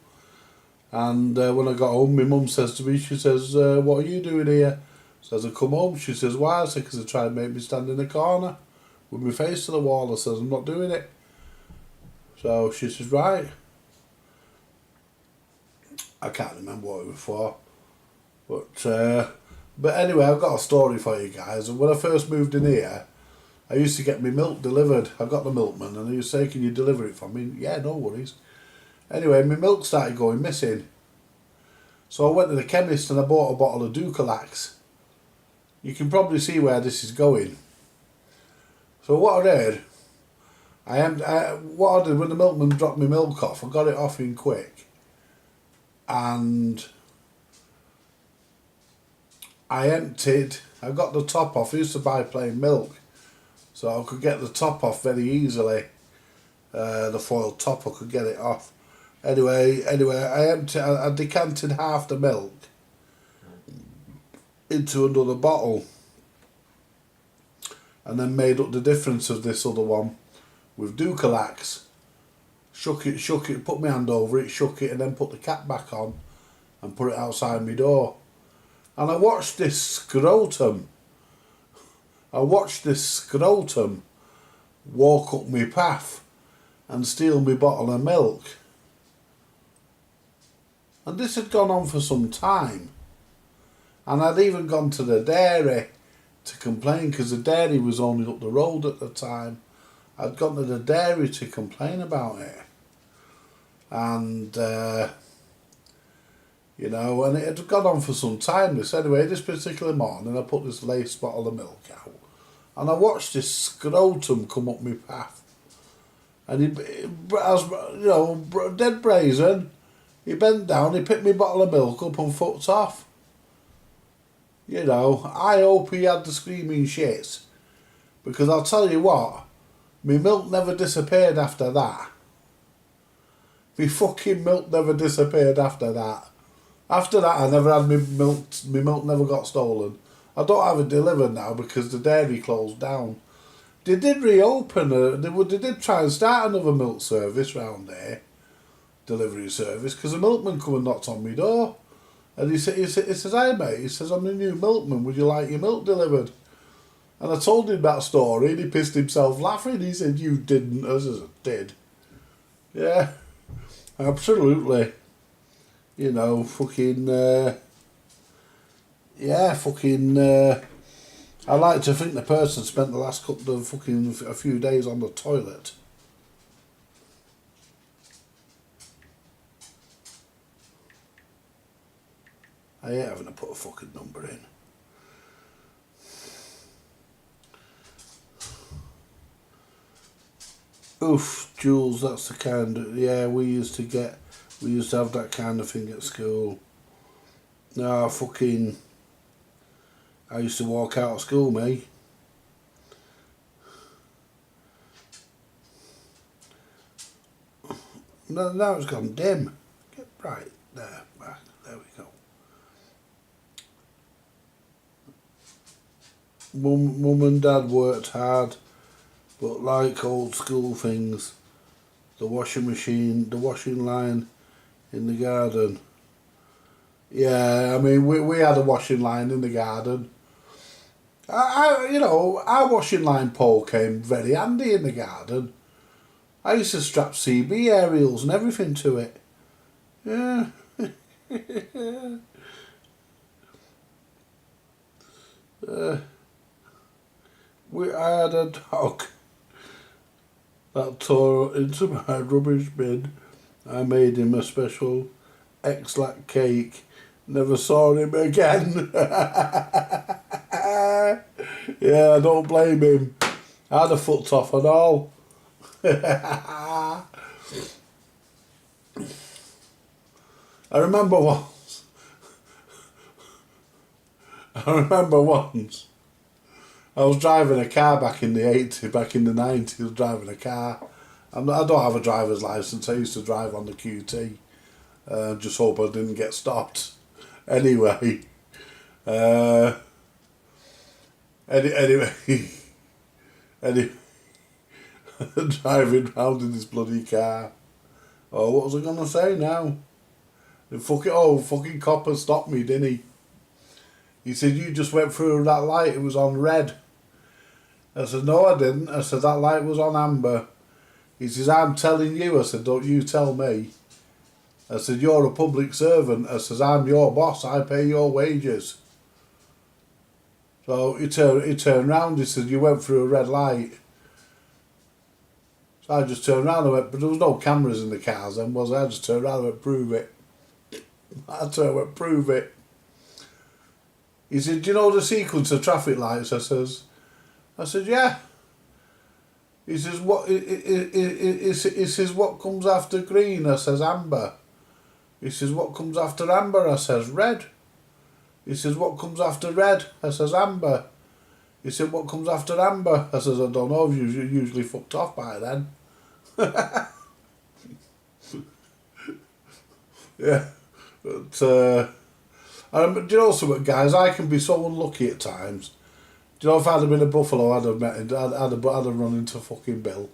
And when I got home, my mum says to me, she says, what are you doing here? Says, I come home. She says, why? I said, because they tried to make me stand in the corner with my face to the wall. I says, I'm not doing it. So she says, right. I can't remember what it was for. But anyway, I've got a story for you guys. And when I first moved in here, I used to get my milk delivered. I got the milkman and he used to say, can you deliver it for me? Yeah, no worries. Anyway, my milk started going missing. So I went to the chemist and I bought a bottle of Dukalax. You can probably see where this is going. So what I did, what I did when the milkman dropped my milk off, I got it off in quick. And I emptied, I got the top off. I used to buy plain milk. So I could get the top off very easily. The foil top, I could get it off. Anyway, I decanted half the milk into another bottle and then made up the difference of this other one with Dukalax. Shook it, put my hand over it, shook it and then put the cap back on and put it outside my door. And I watched this scrotum walk up my path and steal my bottle of milk. And this had gone on for some time. And I'd even gone to the dairy to complain because the dairy was only up the road at the time. I'd gone to the dairy to complain about it. And, you know, and it had gone on for some time. Anyway, this particular morning I put this lace bottle of milk out. And I watched this scrotum come up my path. And he, as you know, dead brazen, he bent down, he picked my bottle of milk up and fucked off. You know, I hope he had the screaming shits. Because I'll tell you what, my milk never disappeared after that. My fucking milk never disappeared after that. After that, I never had my milk never got stolen. I don't have it delivered now because the dairy closed down. They did reopen, they did try and start another milk service round there, delivery service, because the milkman come and knocked on my door. And he says, hi mate, he says, I'm the new milkman, would you like your milk delivered? And I told him that story and he pissed himself laughing. He said, you didn't. I said, I did. Yeah, absolutely. You know, fucking, I like to think the person spent the last couple of a few days on the toilet. I ain't having to put a fucking number in. Oof, Jules, that's the kind of, yeah, we used to have that kind of thing at school. No, fucking, I used to walk out of school, me. No, now it's gone dim. Get right there, back. There we go. Mum and Dad worked hard, but like old school things, the washing machine, the washing line in the garden. Yeah, I mean, we had a washing line in the garden. Our washing line pole came very handy in the garden. I used to strap CB aerials and everything to it. Yeah. I had a dog that tore into my rubbish bin. I made him a special X-Lac cake. Never saw him again. Yeah, I don't blame him. I had a foot off and all. I remember once. I was driving a car back in the 80s, back in the 90s, driving a car. I don't have a driver's license. I used to drive on the QT. Just hope I didn't get stopped. Anyway. Anyway. Driving round in this bloody car. Oh, what was I going to say now? Fucking copper stopped me, didn't he? He said, you just went through that light, it was on red. I said, no I didn't. I said, that light was on amber. He says, I'm telling you. I said, don't you tell me. I said, you're a public servant. I says, I'm your boss, I pay your wages. So he turned round, he said, you went through a red light. So I just turned around and went, but there was no cameras in the cars then, was there? I just turned around and went, prove it. Prove it. He said, do you know the sequence of traffic lights? I said, yeah. He says, he says, what comes after green? I says, amber. He says, what comes after amber? I says, red. He says, what comes after red? I says, amber. He said, what comes after amber? I says, I don't know, you're usually fucked off by then. Yeah. But, do you know something, guys? I can be so unlucky at times. Do you know if I'd have been a Buffalo, I'd have run into fucking Bill.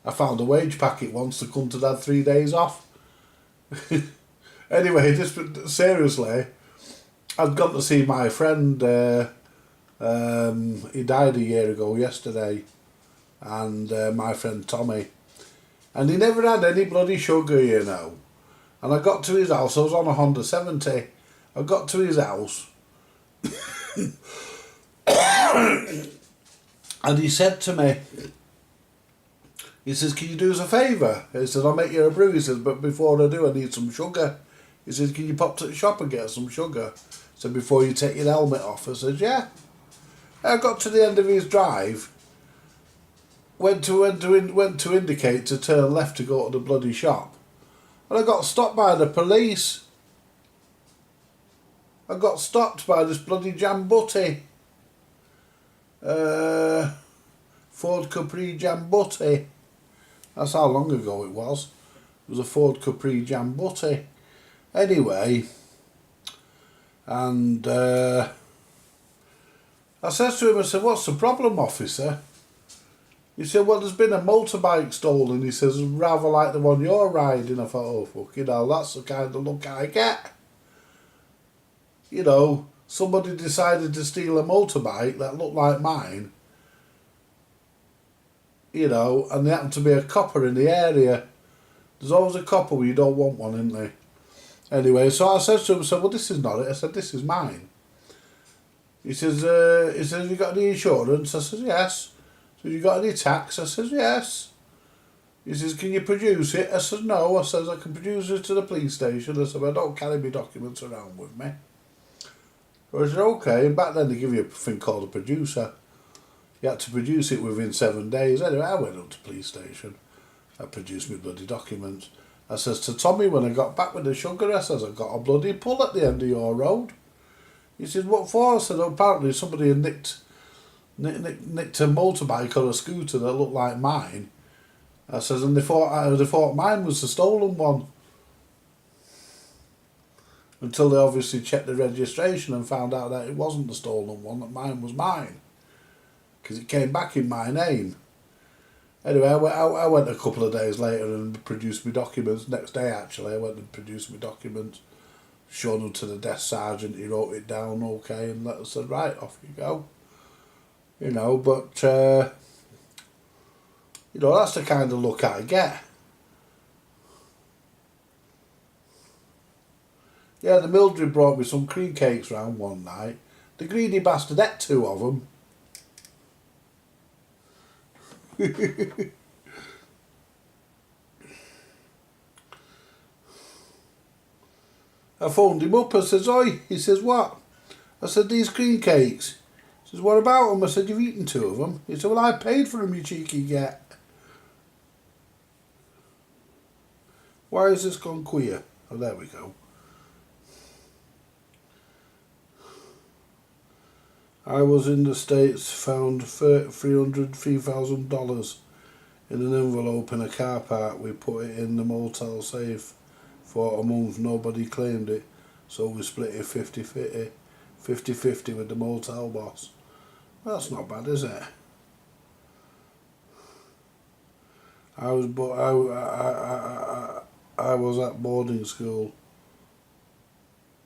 I found a wage packet once, the cunt had had 3 days off. Anyway, just seriously, I'd gone to see my friend. He died a year ago yesterday, and my friend Tommy, and he never had any bloody sugar, you know. And I got to his house. I was on a Honda 70. I got to his house, and he said to me, he says, can you do us a favour? He says, I'll make you a brew. He says, but before I do, I need some sugar. He says, can you pop to the shop and get some sugar? So before you take your helmet off. I says, yeah. I got to the end of his drive, went to indicate to turn left to go to the bloody shop, and I got stopped by the police. I got stopped by this bloody Jambutti. Ford Capri Jambutti. That's how long ago it was. It was a Ford Capri Jambutti. Anyway, and I said to him, I said, what's the problem, officer? He said, well, there's been a motorbike stolen. He says, rather like the one you're riding. I thought, oh, fucking hell, that's the kind of look I get. You know, somebody decided to steal a motorbike that looked like mine. You know, and there happened to be a copper in the area. There's always a copper where you don't want one, isn't there? Anyway, so I said to him, I said, well, this is not it. I said, this is mine. He says, you got any insurance? I said, yes. So you got any tax? I says, yes. He says, can you produce it? I said, no. I says, I can produce it to the police station. I said, I don't carry my documents around with me. So I said, okay. And back then they give you a thing called a producer. You had to produce it within 7 days. Anyway, I went up to the police station. I produced my bloody documents. I says to Tommy when I got back with the sugar, I says, I got a bloody pull at the end of your road. He said, what for? I said, oh, apparently somebody had nicked a motorbike or a scooter that looked like mine. I says, and they thought mine was the stolen one. Until they obviously checked the registration and found out that it wasn't the stolen one, that mine was mine. Because it came back in my name. Anyway, I went a couple of days later and produced my documents. Next day, actually, I went and produced my documents. showed them to the desk sergeant, he wrote it down okay and let us said, right, off you go. You know, but, you know, that's the kind of look I get. Yeah, the Mildred brought me some cream cakes round one night. The greedy bastard ate 2 of them. I phoned him up and says, oi, he says, what? I said, these cream cakes. He says, what about them? I said, you've eaten 2 of them. He said, well, I paid for them, you cheeky get. Why has this gone queer? Oh, there we go. I was in the States, found $303,000 in an envelope in a car park. We put it in the motel safe for a month. Nobody claimed it, so we split it 50-50 with the motel boss. Well, that's not bad, is it? I was at boarding school.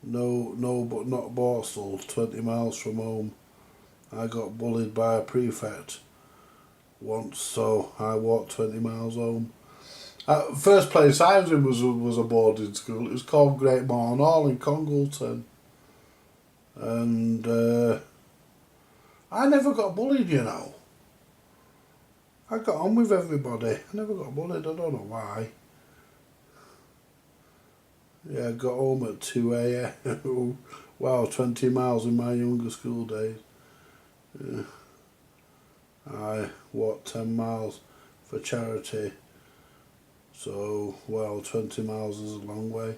No, but not Borstal, 20 miles from home. I got bullied by a prefect once, so I walked 20 miles home. First place I was in was a boarding school. It was called Great Morton Hall in Congleton. And I never got bullied, you know. I got on with everybody. I never got bullied, I don't know why. Yeah, I got home at 2 a.m. Wow, 20 miles in my younger school days. I walked 10 miles for charity. So, well, 20 miles is a long way.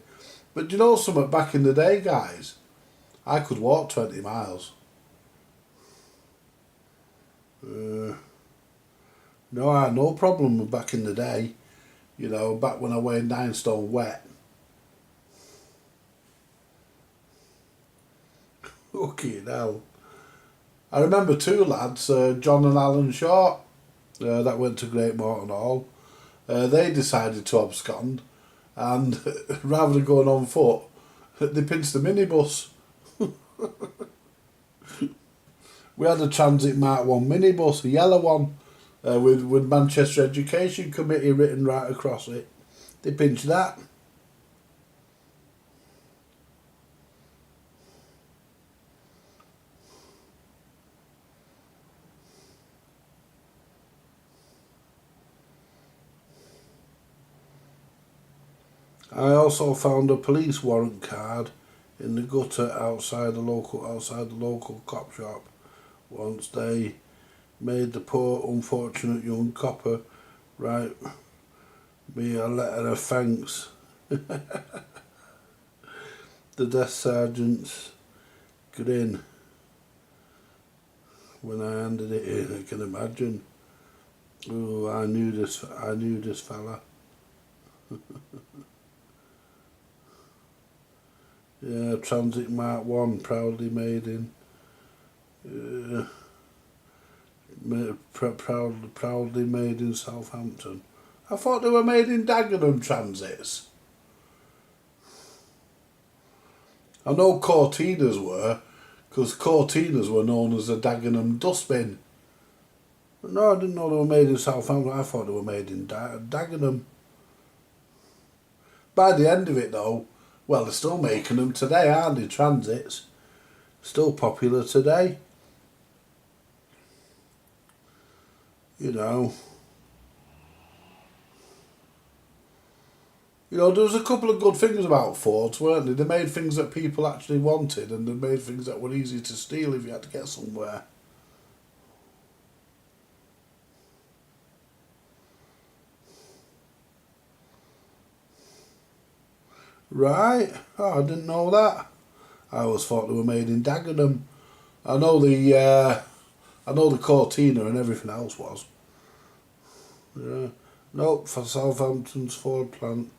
But do you know something? Back in the day, guys, I could walk 20 miles. No, I had no problem with back in the day. You know, back when I weighed 9 stone wet. Fucking hell. I remember 2 lads, John and Alan Short, that went to Great Morton Hall. They decided to abscond, and rather than going on foot, they pinched the minibus. We had a Transit Mark 1 minibus, a yellow one, with Manchester Education Committee written right across it. They pinched that. I also found a police warrant card in the gutter outside the local cop shop. Once they made the poor unfortunate young copper write me a letter of thanks. The desk sergeant's grin when I handed it in, I can imagine. Oh, I knew this fella. Yeah, Transit Mark 1, proudly made in. Proudly made in Southampton. I thought they were made in Dagenham transits. I know Cortinas were, because Cortinas were known as the Dagenham dustbin. But no, I didn't know they were made in Southampton. I thought they were made in Dagenham. By the end of it, though, well, they're still making them today, aren't they? Transits. Still popular today. You know. You know, there was a couple of good things about Fords, weren't they? They made things that people actually wanted, and they made things that were easy to steal if you had to get somewhere. Right? Oh, I didn't know that. I always thought they were made in Dagenham. I know the Cortina and everything else was. Yeah. Nope, for Southampton's Ford plant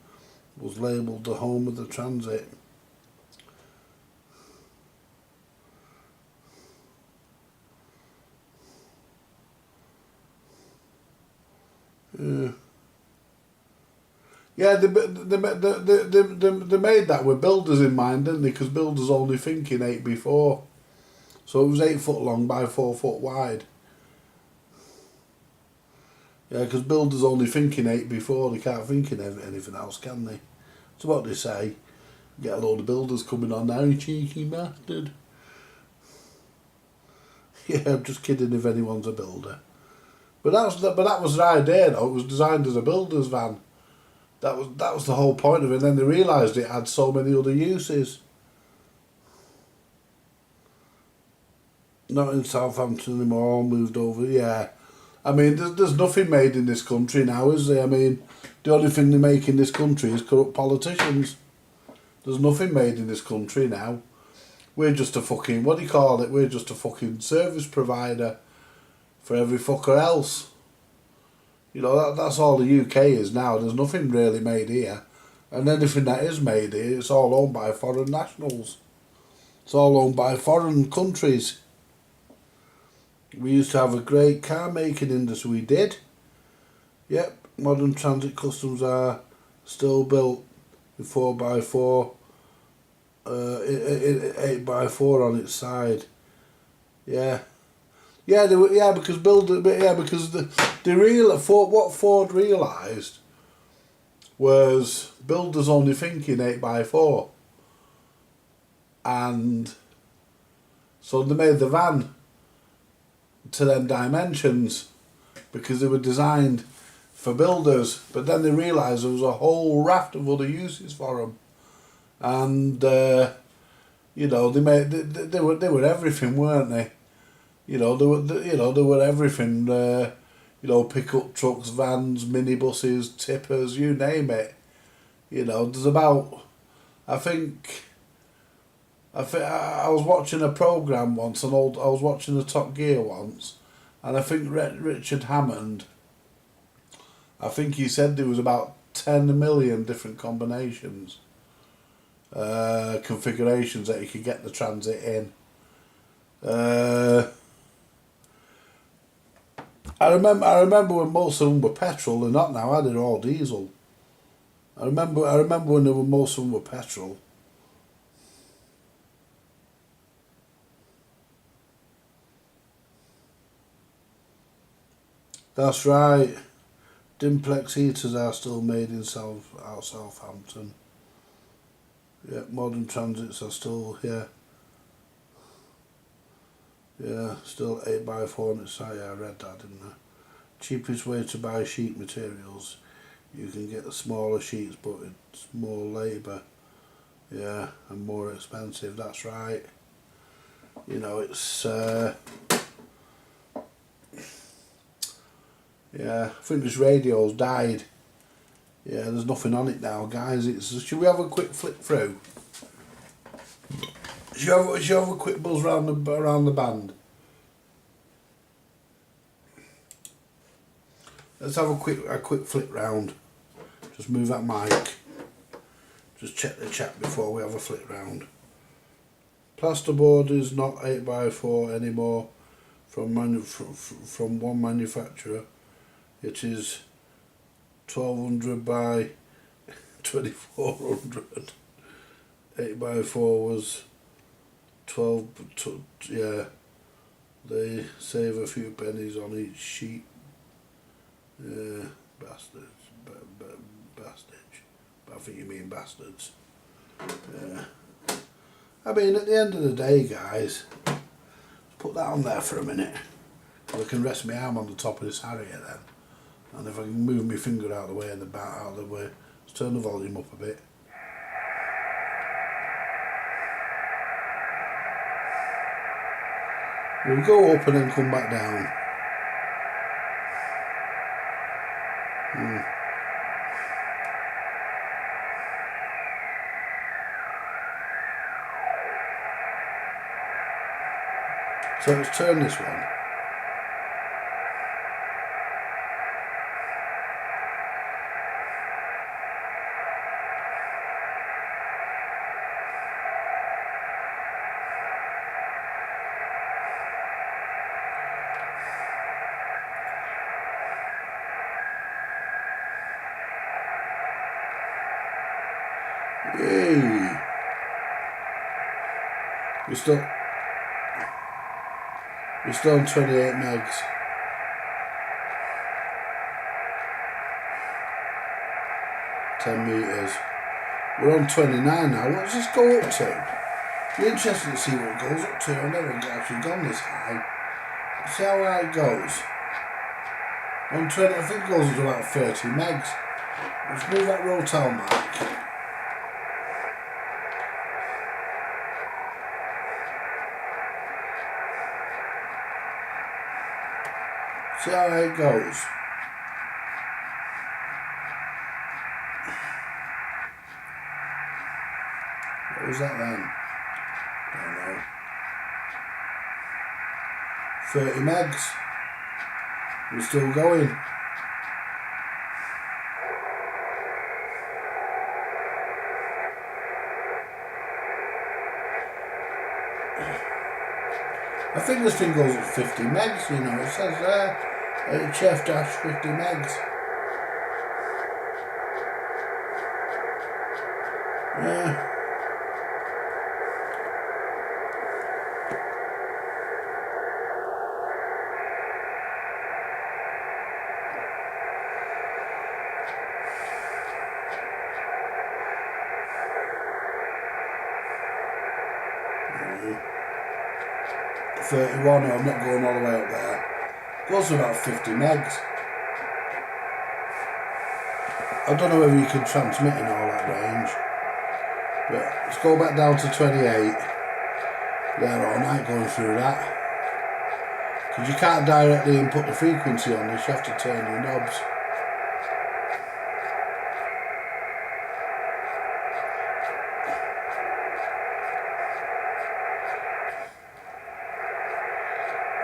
was labelled the home of the transit. Yeah. Yeah, they made that with builders in mind, didn't they? Because builders only thinking 8x4. So it was 8 foot long by 4 foot wide. Yeah, because builders only thinking 8x4, they can't think in anything else, can they? It's what they say. Get a load of builders coming on now, you cheeky bastard. Yeah, I'm just kidding if anyone's a builder. But that was their idea though, it was designed as a builder's van. That was the whole point of it, and then they realised it had so many other uses. Not in Southampton anymore, all moved over, yeah. I mean, there's nothing made in this country now, is there? I mean, the only thing they make in this country is corrupt politicians. There's nothing made in this country now. We're just a fucking, what do you call it? We're just a fucking service provider for every fucker else. You know, that's all the UK is now. There's nothing really made here. And anything that is made here, it's all owned by foreign nationals. It's all owned by foreign countries. We used to have a great car making industry, we did. Yep, modern transit customs are still built with 4x4, 8x4 on its side. Yeah. Yeah, because what Ford realised was builders only thinking 8x4, and so they made the van to them dimensions because they were designed for builders. But then they realised there was a whole raft of other uses for them, and you know they were everything, weren't they? You know, they were everything. You know, pickup trucks, vans, minibuses, tippers, you name it. You know, there's about, I was watching a programme once, I was watching the Top Gear once, and I think Richard Hammond, I think he said there was about 10 million different combinations, configurations that you could get the Transit in. I remember when most of them were petrol. They're not now, they're all diesel. I remember when most of them were petrol. That's right. Dimplex heaters are still made in Southampton. Yeah, modern transits are still here. Yeah, still 8x4 on its side. Yeah, I read that, didn't I? Cheapest way to buy sheet materials. You can get the smaller sheets, but it's more labour. Yeah, and more expensive. That's right. You know, it's yeah. I think this radio's died. Yeah, there's nothing on it now, guys. Should we have a quick flick through? Should you have a quick buzz around the band? Let's have a quick flick round. Just move that mic. Just check the chat before we have a flick round. Plasterboard is not 8x4 anymore from one manufacturer. It is 1200 by 2400. 8x4 was 12. Yeah, they save a few pennies on each sheet. Bastards, bastards. I think you mean bastards. I mean, at the end of the day, guys, put that on there for a minute. So I can rest my arm on the top of this Harrier then. And if I can move my finger out of the way and the bat out of the way, let's turn the volume up a bit. We'll go up and then come back down. So let's turn this one. Yay! We're still on 28 megs. $10 meters. We're on 29 now. What does this go up to? Be interested to see what it goes up to. I've never actually gone this high. Let's see how high it goes. On 20, I think it goes up to about 30 megs. Let's move that Rotel mic. See how high it goes. What was that then? I don't know. 30 megs. We're still going. I think this thing goes at 50 megs, you know, it says there, HF-50 megs. Yeah. Mm. 31, no, I'm not going all the way up there. Goes to about 50 megs. I don't know whether you can transmit in all that range. But let's go back down to 28. They're all night going through that. Because you can't directly input the frequency on this, you have to turn your knobs.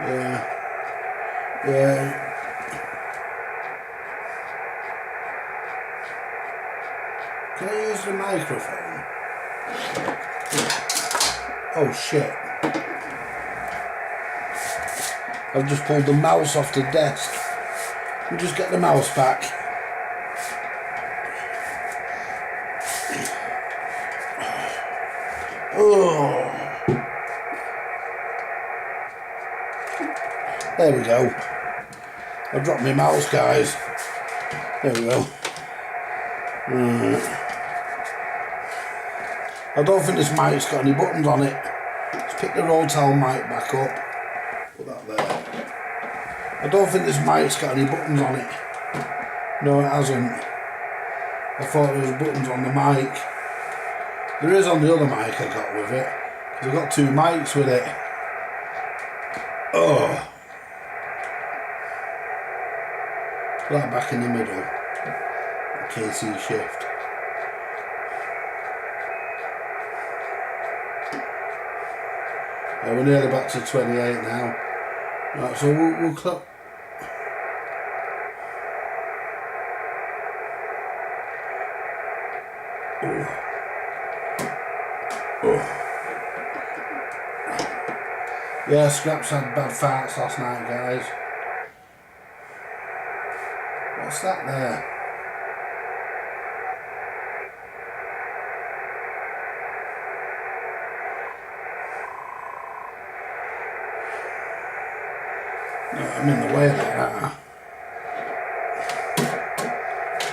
Yeah. Yeah. Can I use the microphone? Oh shit. I've just pulled the mouse off the desk. We'll just get the mouse back. Oh. There we go. I dropped my mouse, guys. There we go. I don't think this mic's got any buttons on it. Let's pick the Rotel mic back up. Put that there. I don't think this mic's got any buttons on it. No, it hasn't. I thought there was buttons on the mic. There is on the other mic I got with it. Because I've got two mics with it. Oh. Put that back in the middle. KC shift. Yeah, we're nearly back to 28 now. Right, so we'll clip. Oh. Oh. Yeah, Scraps had bad farts last night, guys. What's that there? No, I'm in the way there.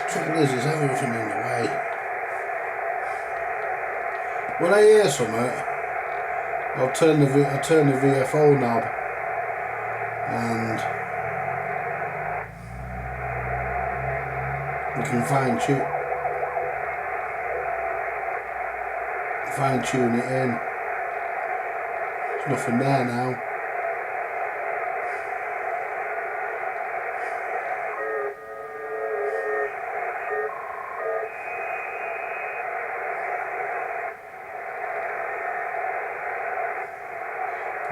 Trouble is everything in the way. When I hear something, I'll turn the VFO knob and we can fine tune it in. There's nothing there now.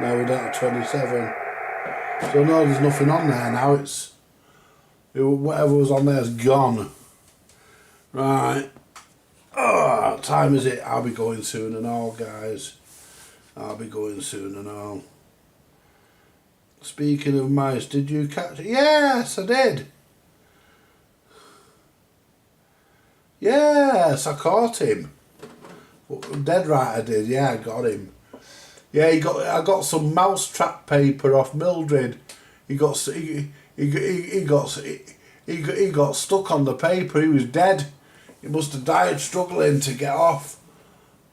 Now we're down to 27. So no, there's nothing on there now. Whatever was on there is gone. Right. Oh, what time is it? I'll be going soon and all, guys. I'll be going soon and all. Speaking of mice, did you catch it? Yes, I did. Yes, I caught him. Dead right I did, yeah, I got him. Yeah, I got some mousetrap paper off Mildred. He got stuck on the paper. He was dead. He must have died struggling to get off.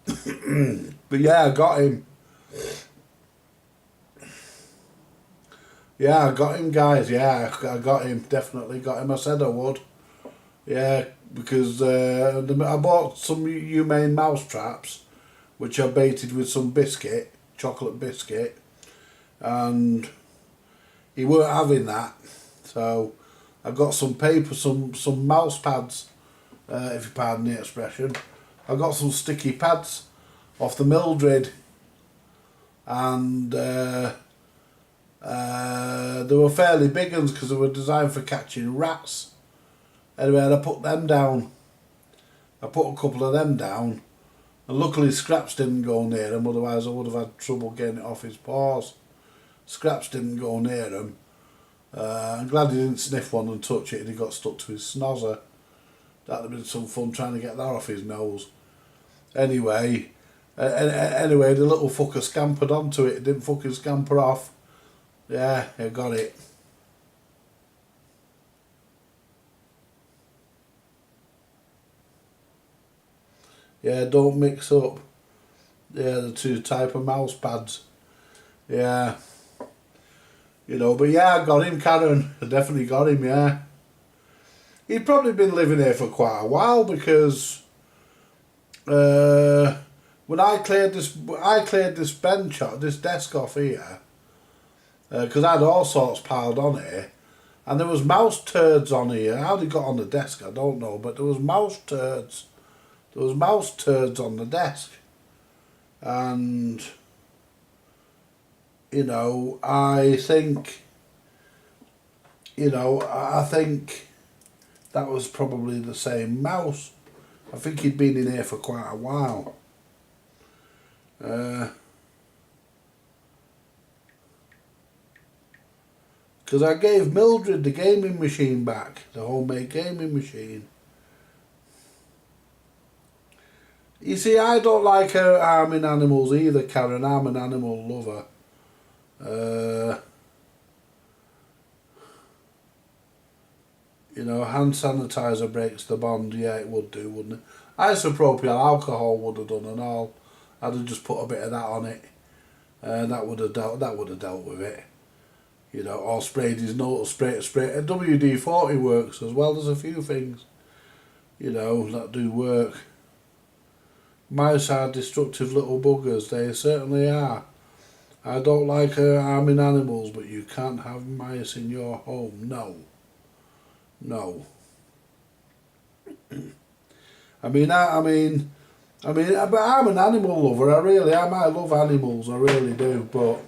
But yeah, I got him. Yeah, I got him, guys. Yeah, I got him. Definitely got him. I said I would. Yeah, because I bought some humane mouse traps, which I baited with some biscuit, chocolate biscuit, and he weren't having that. So I got some paper, some mouse pads, if you pardon the expression. I got some sticky pads off the Mildred, and they were fairly big ones because they were designed for catching rats. Anyway, I put them down. I put a couple of them down, and luckily Scraps didn't go near them, otherwise I would have had trouble getting it off his paws. Scraps didn't go near them. I'm glad he didn't sniff one and touch it and he got stuck to his snozzer. That'd have been some fun trying to get that off his nose. Anyway, the little fucker scampered onto it. It didn't fucking scamper off. Yeah, I got it. Yeah, don't mix up. Yeah, the two type of mouse pads. Yeah. You know, but yeah, I got him, Karen. I definitely got him, yeah. He'd probably been living here for quite a while because when I cleared this bench, this desk off here, because I had all sorts piled on here, and there was mouse turds on here. How they got on the desk, I don't know, but there was mouse turds. There was mouse turds on the desk, and you know, I think that was probably the same mouse. I think he'd been in here for quite a while. Because I gave Mildred the gaming machine back, the homemade gaming machine. You see, I don't like her harming animals either, Karen. I'm an animal lover. You know, hand sanitizer breaks the bond. Yeah, it would do, wouldn't it? Isopropyl alcohol would have done and all. I'd have just put a bit of that on it, and that would have dealt with it. You know, or sprayed his nose, spray. WD-40 works as well. There's a few things, you know, that do work. Mice are destructive little buggers. They certainly are. I don't like harming animals, but you can't have mice in your home. No. No. I mean, but I'm an animal lover. I really am. I love animals. I really do. But,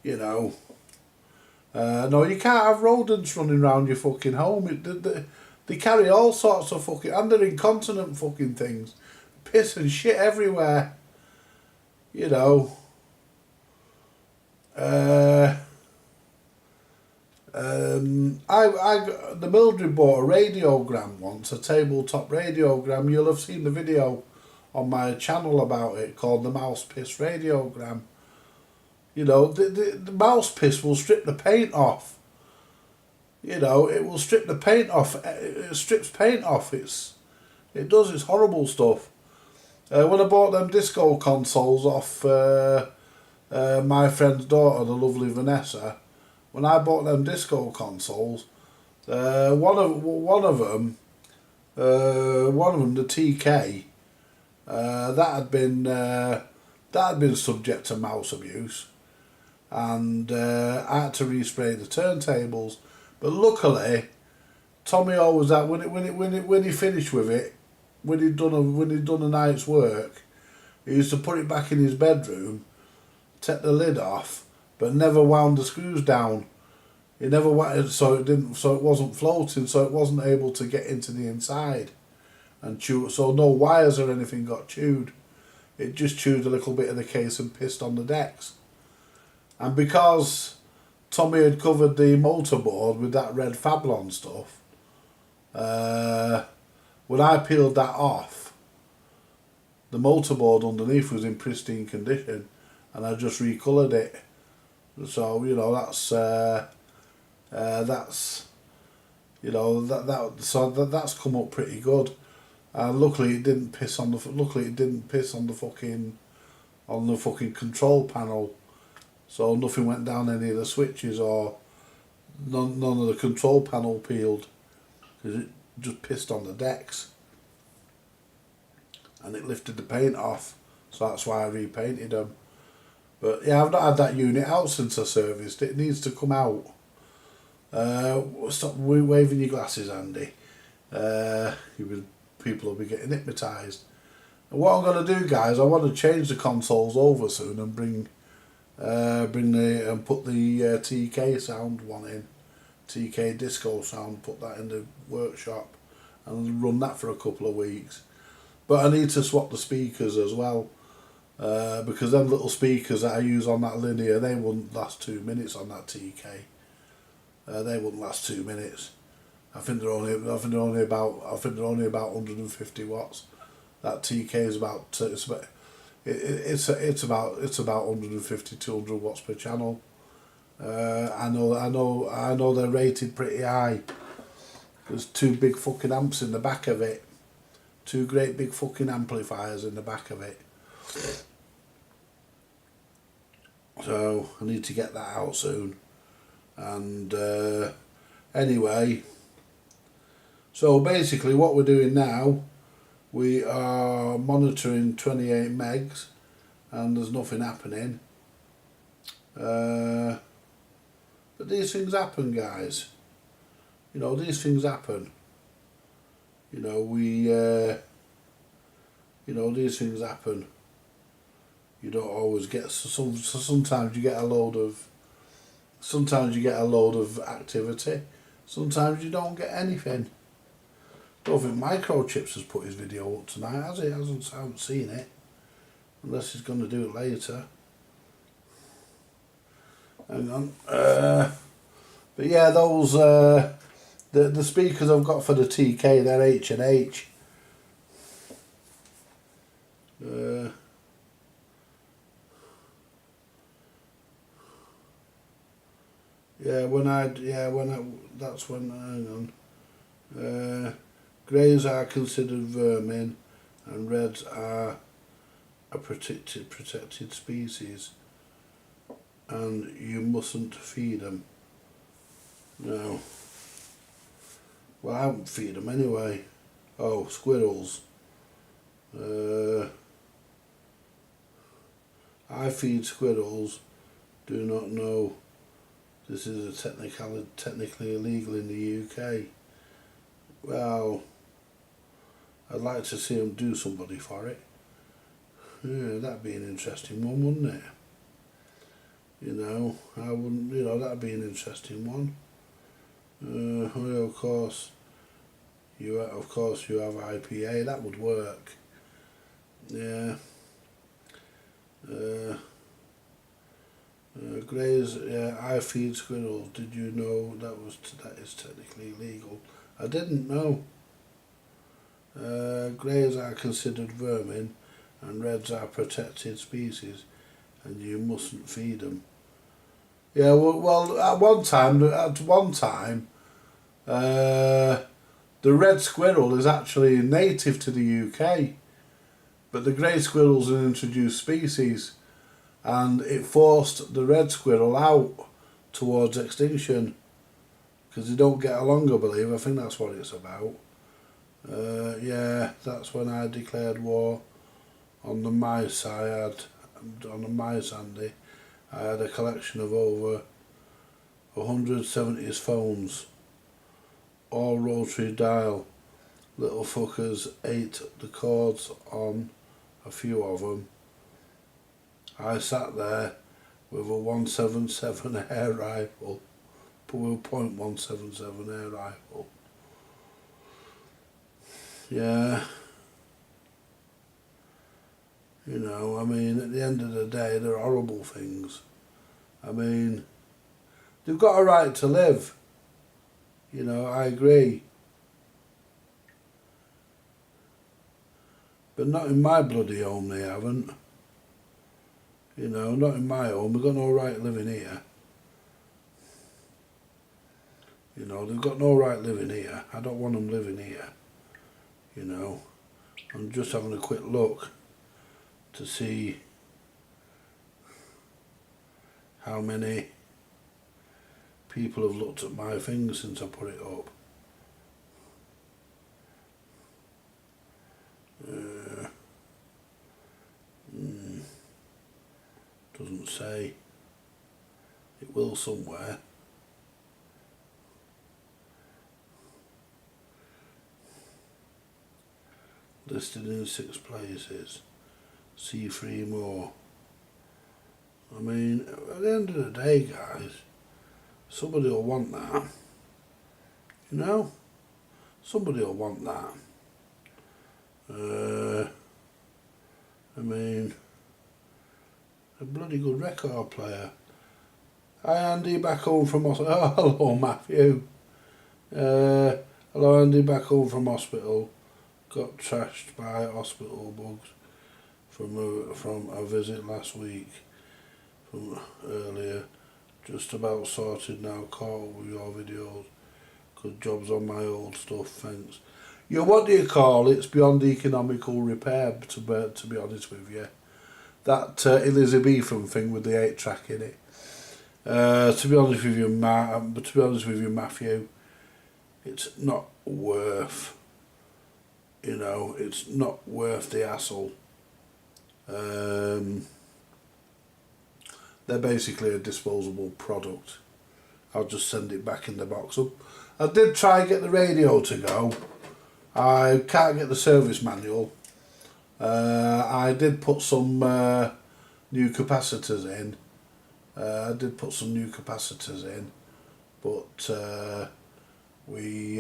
you know, no, you can't have rodents running around your fucking home. They carry all sorts of fucking, and they're incontinent fucking things. Piss and shit everywhere. You know. The Mildred bought a radiogram once, a tabletop radiogram. You'll have seen the video on my channel about it, called the mouse piss radiogram. You know, the mouse piss will strip the paint off. You know, it will strip the paint off. It strips paint off. It's horrible stuff. When I bought them disco consoles off my friend's daughter, the lovely Vanessa, when I bought them disco consoles, one of them, the TK, that had been subject to mouse abuse, and I had to respray the turntables. But luckily, Tommy always had when he finished with it, when he'd done a night's work, he used to put it back in his bedroom, take the lid off, but never wound the screws down. He never wanted, so it wasn't floating, so it wasn't able to get into the inside and chew. So no wires or anything got chewed. It just chewed a little bit of the case and pissed on the decks. And because Tommy had covered the motorboard with that red Fablon stuff, when I peeled that off, the motorboard underneath was in pristine condition, and I just recoloured it. So you know that's you know that's come up pretty good. And luckily it didn't piss on the fucking control panel, so nothing went down any of the switches, or none of the control panel peeled, because it just pissed on the decks, and it lifted the paint off. So that's why I repainted them. But yeah, I've not had that unit out since I serviced it. It needs to come out. Stop waving your glasses, Andy. People will be getting hypnotised. And what I'm going to do, guys, I want to change the consoles over soon and put the TK sound one in, TK disco sound. Put that in the workshop and run that for a couple of weeks. But I need to swap the speakers as well, because them little speakers that I use on that linear, they wouldn't last 2 minutes on that TK. They wouldn't last 2 minutes. I think they're only about 150 watts. That TK is about it's about 150 200 watts per channel. I know they're rated pretty high. There's 2 big fucking amps in the back of it. 2 great big fucking amplifiers in the back of it. So I need to get that out soon. And anyway, so basically what we're doing now, we are monitoring 28 megs and there's nothing happening. But these things happen, guys. You know, these things happen. You know, these things happen. You don't always get, sometimes you get a load of activity. Sometimes you don't get anything. Don't think Microchips has put his video up tonight, has he? I haven't seen it. Unless he's going to do it later. Hang on. But yeah, those the speakers I've got for the TK, they're H&H. Hang on. Greys are considered vermin, and reds are a protected species, and you mustn't feed them. No. Well, I won't feed them anyway. Oh, squirrels. I feed squirrels. Do not know. This is technically illegal in the UK. Well, I'd like to see them do somebody for it. Yeah, that'd be an interesting one, wouldn't it? You know, that'd be an interesting one. Of course, you have IPA. That would work. Yeah. Greys, yeah, I feed squirrels. Did you know that is technically illegal? I didn't know. Greys are considered vermin, and reds are protected species, and you mustn't feed them. Yeah, well, at one time, the red squirrel is actually native to the UK, but the grey squirrel's an introduced species, and it forced the red squirrel out towards extinction because they don't get along, I believe. I think that's what it's about. Yeah, that's when I declared war on the mice. Andy. I had a collection of over 170 phones, all rotary dial. Little fuckers ate the cords on a few of them. I sat there with a .177 air rifle, .177 air rifle. Yeah. You know, I mean, at the end of the day, they're horrible things. I mean, they've got a right to live. You know, I agree. But not in my bloody home they haven't. You know, not in my home. We've got no right living here. You know, they've got no right living here. I don't want them living here. You know, I'm just having a quick look to see how many people have looked at my thing since I put it up. Doesn't say. It will somewhere. Listed in 6 places. See 3 more. I mean, at the end of the day, guys, somebody will want that. You know? Somebody will want that. I mean, a bloody good record player. Hi Andy, back home from hospital. Oh, hello Matthew. Hello Andy, back home from hospital. Got trashed by hospital bugs from a visit last week. From earlier. Just about sorted now. Caught up with your videos. Good jobs on my old stuff, thanks. Yeah, what do you call it? It's beyond economical repair, to be honest with you. That Elizabethan thing with the 8-track in it. To be honest with you, Matthew, it's not worth. You know, it's not worth the hassle. They're basically a disposable product. I'll just send it back in the box. I did try and get the radio to go. I can't get the service manual. I did put some new capacitors in. But we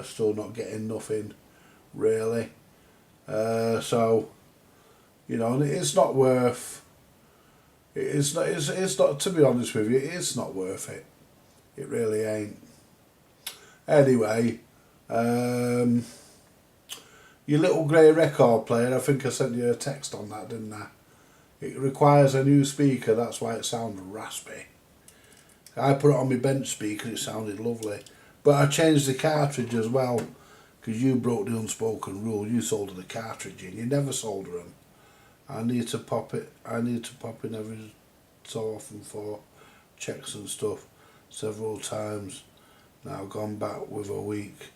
still not getting nothing really. So, you know, and it's not worth. It's not. To be honest with you, it's not worth it. It really ain't. Anyway, your little grey record player, I think I sent you a text on that, didn't I? It requires a new speaker, that's why it sounded raspy. I put it on my bench speaker, it sounded lovely. But I changed the cartridge as well, because you broke the unspoken rule, you soldered the cartridge in, you never solder them. I need to pop in every so often for checks and stuff, several times. Now gone back with a week.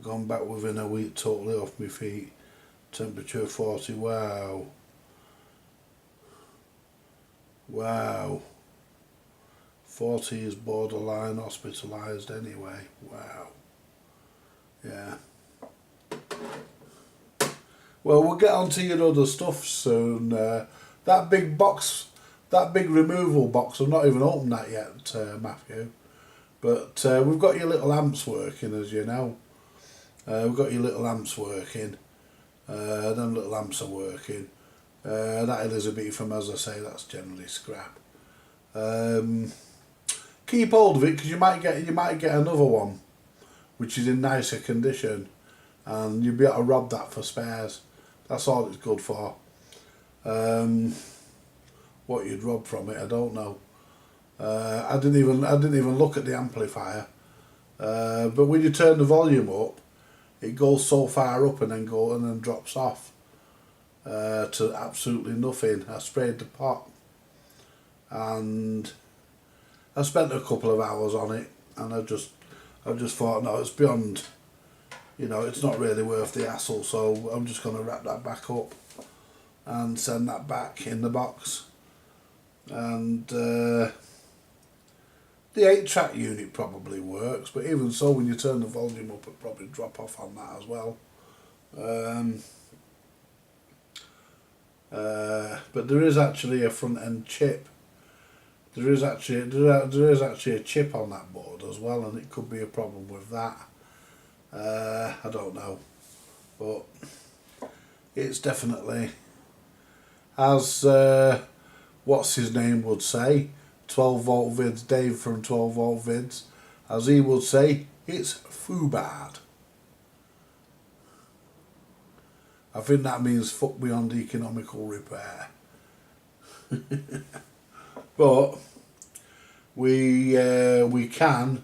Gone back within a week, totally off my feet. Temperature 40. Wow. 40 is borderline hospitalised anyway. Wow. Yeah. Well, we'll get on to your other stuff soon. That big box, that big removal box, I've not even opened that yet, Matthew. But we've got your little amps working, as you know. We've got your little amps working. Them little amps are working. That Elizabethan, as I say, that's generally scrap. Keep hold of it, because you might get another one, which is in nicer condition, and you'll be able to rob that for spares. That's all it's good for. What you'd rob from it, I don't know. I didn't even look at the amplifier. But when you turn the volume up, it goes so far up and then drops off to absolutely nothing. I sprayed the pot, and I spent a couple of hours on it, and I just thought, no, it's beyond. You know, it's not really worth the hassle. So I'm just going to wrap that back up and send that back in the box. And the 8-track unit probably works, but even so, when you turn the volume up, it'll probably drop off on that as well. But there is actually a front end chip. There is actually a chip on that board as well, and it could be a problem with that. I don't know, but it's definitely, as what's his name would say, 12 volt vids, Dave from 12 volt vids, as he would say, it's foo bad. I think that means fuck beyond economical repair. But we can.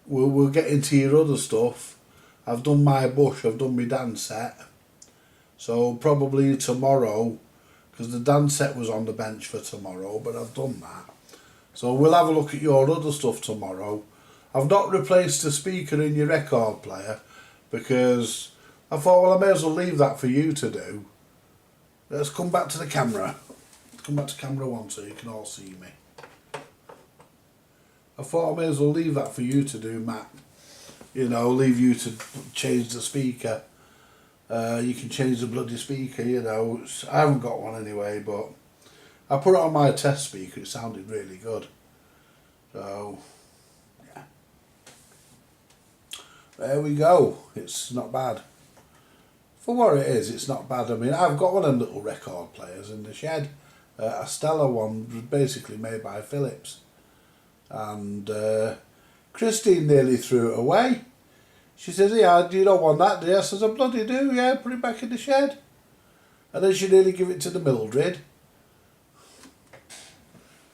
We'll get into your other stuff. I've done my bush. I've done my dance set. So probably tomorrow, because the dance set was on the bench for tomorrow, but I've done that. So we'll have a look at your other stuff tomorrow. I've not replaced the speaker in your record player because I thought, well, I may as well leave that for you to do. Let's come back to the camera. Come back to camera 1 so you can all see me. I thought I may as well leave that for you to do, Matt. You know, leave you to change the speaker. You can change the bloody speaker, you know. I haven't got one anyway, but I put it on my test speaker. It sounded really good. So, yeah. There we go. It's not bad. For what it is, it's not bad. I mean, I've got one of them little record players in the shed. A Stella one, basically made by Philips. And Christine nearly threw it away. She says, yeah, you don't want that, do you? I says, I bloody do, yeah, put it back in the shed. And then she nearly give it to the Mildred.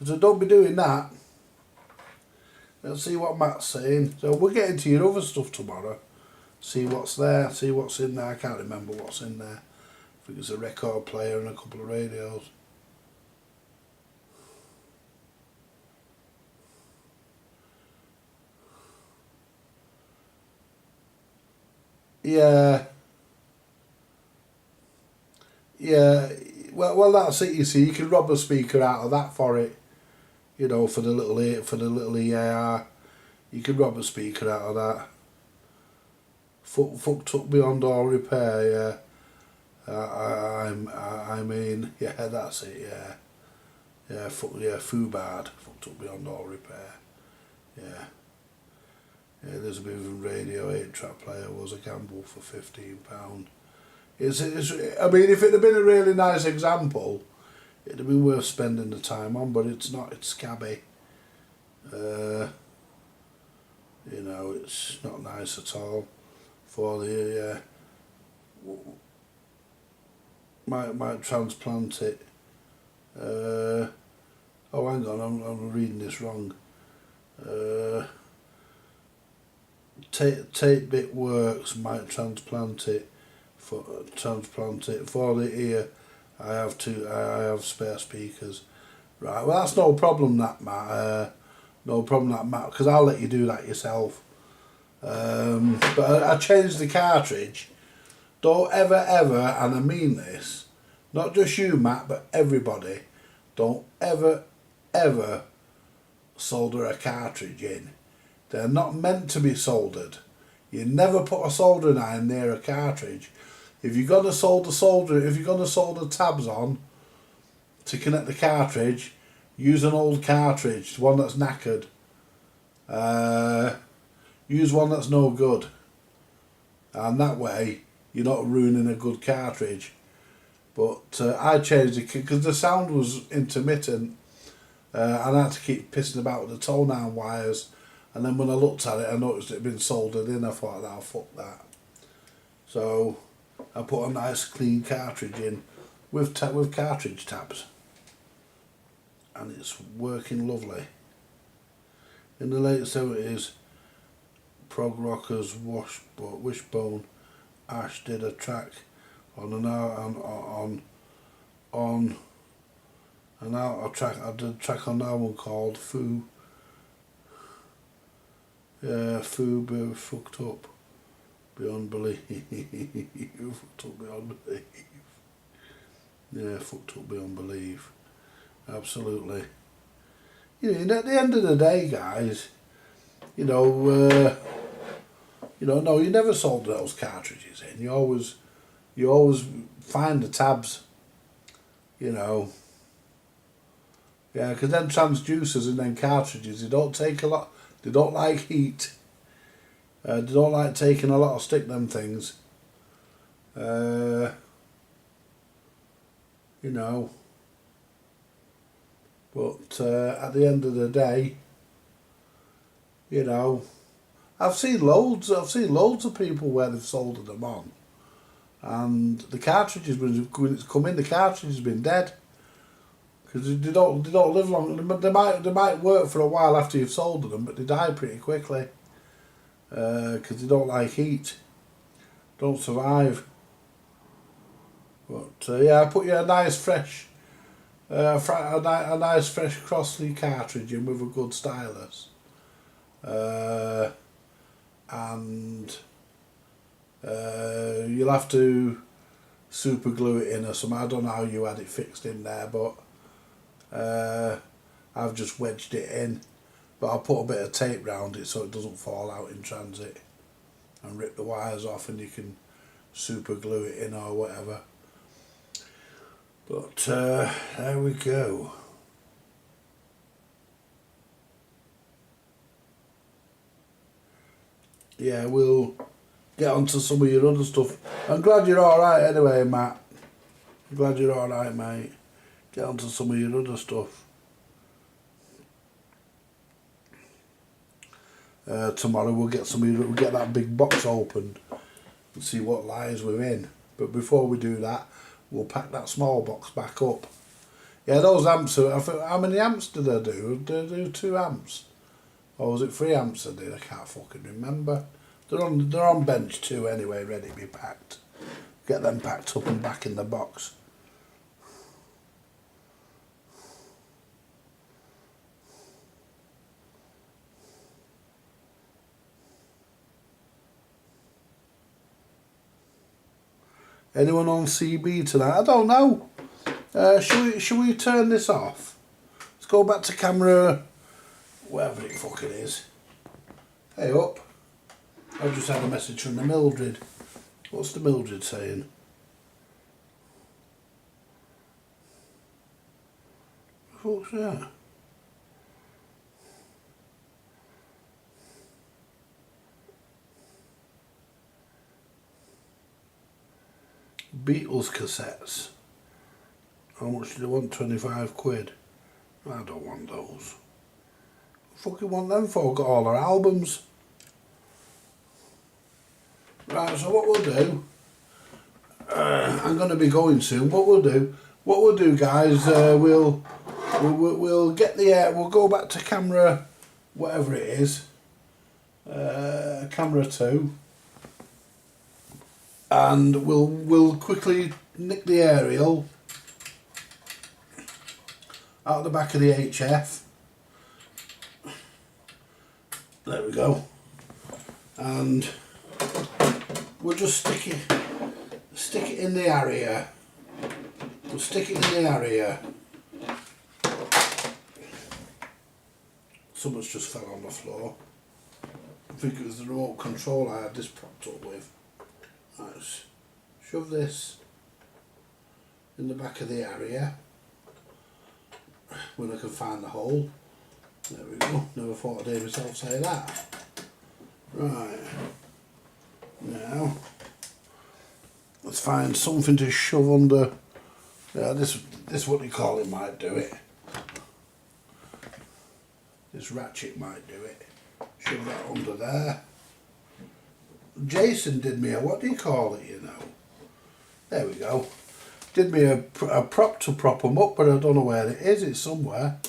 I said, don't be doing that. Let's see what Matt's saying. So we'll get into your other stuff tomorrow. See what's there, see what's in there. I can't remember what's in there. I think it's a record player and a couple of radios. Yeah. Yeah. Well, that's it. You see, you can rob a speaker out of that for it. You know, for the little EAR, you can rob a speaker out of that. Fucked up beyond all repair. Yeah. I mean, yeah, that's it. Yeah. Yeah. Fubad. Fucked up beyond all repair. Yeah. Yeah, there's a bit of a radio 8-track player was a gamble for £15. It's, I mean, if it had been a really nice example, it'd have been worth spending the time on, but it's not, it's scabby. You know, it's not nice at all for the, might transplant it. Oh, hang on, I'm reading this wrong. Tape bit works, might transplant it for the ear. I have spare speakers. Right, well that's no problem that Matt. No problem that Matt, because I'll let you do that yourself. But I changed the cartridge. Don't ever, and I mean this, not just you Matt, but everybody, don't ever solder a cartridge in. They're not meant to be soldered. You never put a soldering iron near a cartridge. If you're gonna solder tabs on to connect the cartridge, use an old cartridge, one that's knackered. Use one that's no good. And that way you're not ruining a good cartridge. But I changed it because the sound was intermittent, and I had to keep pissing about with the tone arm wires. And then when I looked at it, I noticed it had been soldered in. I thought, "I'll fuck that." So I put a nice clean cartridge in with cartridge tabs, and it's working lovely. In the late 70s, prog rockers Wishbone Ash did a track on an track. I did a track on an album called Foo. Yeah, Foo fucked up beyond belief. Fucked up beyond belief. Yeah, fucked up beyond belief. Absolutely. You know, at the end of the day, guys, you know, no, you never solder those cartridges in. You always find the tabs. You know. Yeah, because them transducers and them cartridges, they don't take a lot. They don't like heat. They don't like taking a lot of stick, them things. You know. But at the end of the day, you know, I've seen loads of people where they've soldered them on. and the cartridge has been, when it's come in, the cartridge has been dead. Because they don't live long. They might work for a while after you've soldered them, but they die pretty quickly. Because they don't like heat. Don't survive. But yeah, I put you a nice fresh, a nice fresh Crossley cartridge in with a good stylus. And you'll have to super glue it in or something. I don't know how you had it fixed in there, but I've just wedged it in. But I'll put a bit of tape round it so it doesn't fall out in transit, and rip the wires off, and you can super glue it in or whatever. But there we go. Yeah, we'll get on to some of your other stuff. I'm glad you're alright anyway, Matt. I'm glad you're alright, mate. Get on to some of your other stuff. Tomorrow we'll get we'll get that big box opened and see what lies within. But before we do that, we'll pack that small box back up. Yeah, those amps are, how many amps did I do? Did I do 2 amps? Or was it 3 amps I did? I can't fucking remember. They're on bench 2 anyway, ready to be packed. Get them packed up and back in the box. Anyone on CB tonight? I don't know. Should we turn this off? Let's go back to camera, whatever it fucking is. Hey up. I've just had a message from the Mildred. What's the Mildred saying? What's that? Beatles cassettes. How much do they want? 25 quid. I don't want those. I fucking want them for. I've got all our albums. Right, so what we'll do, I'm going to be going soon. What we'll do, guys, we'll get the air. We'll go back to camera, whatever it is, camera 2, and we'll quickly nick the aerial out the back of the HF. There we go, and we'll just stick it in the area. We'll stick it in the area. Someone's just fell on the floor. I think it was the remote control I had this propped up with. Let's shove this in the back of the area when I can find the hole. There we go. Never thought I'd hear myself say that. Right. Now, let's find something to shove under. Yeah, this what you call it might do it. This ratchet might do it. Shove that under there. Jason did me a, what do you call it, you know? There we go. Did me a prop to prop them up, but I don't know where it is. It's somewhere.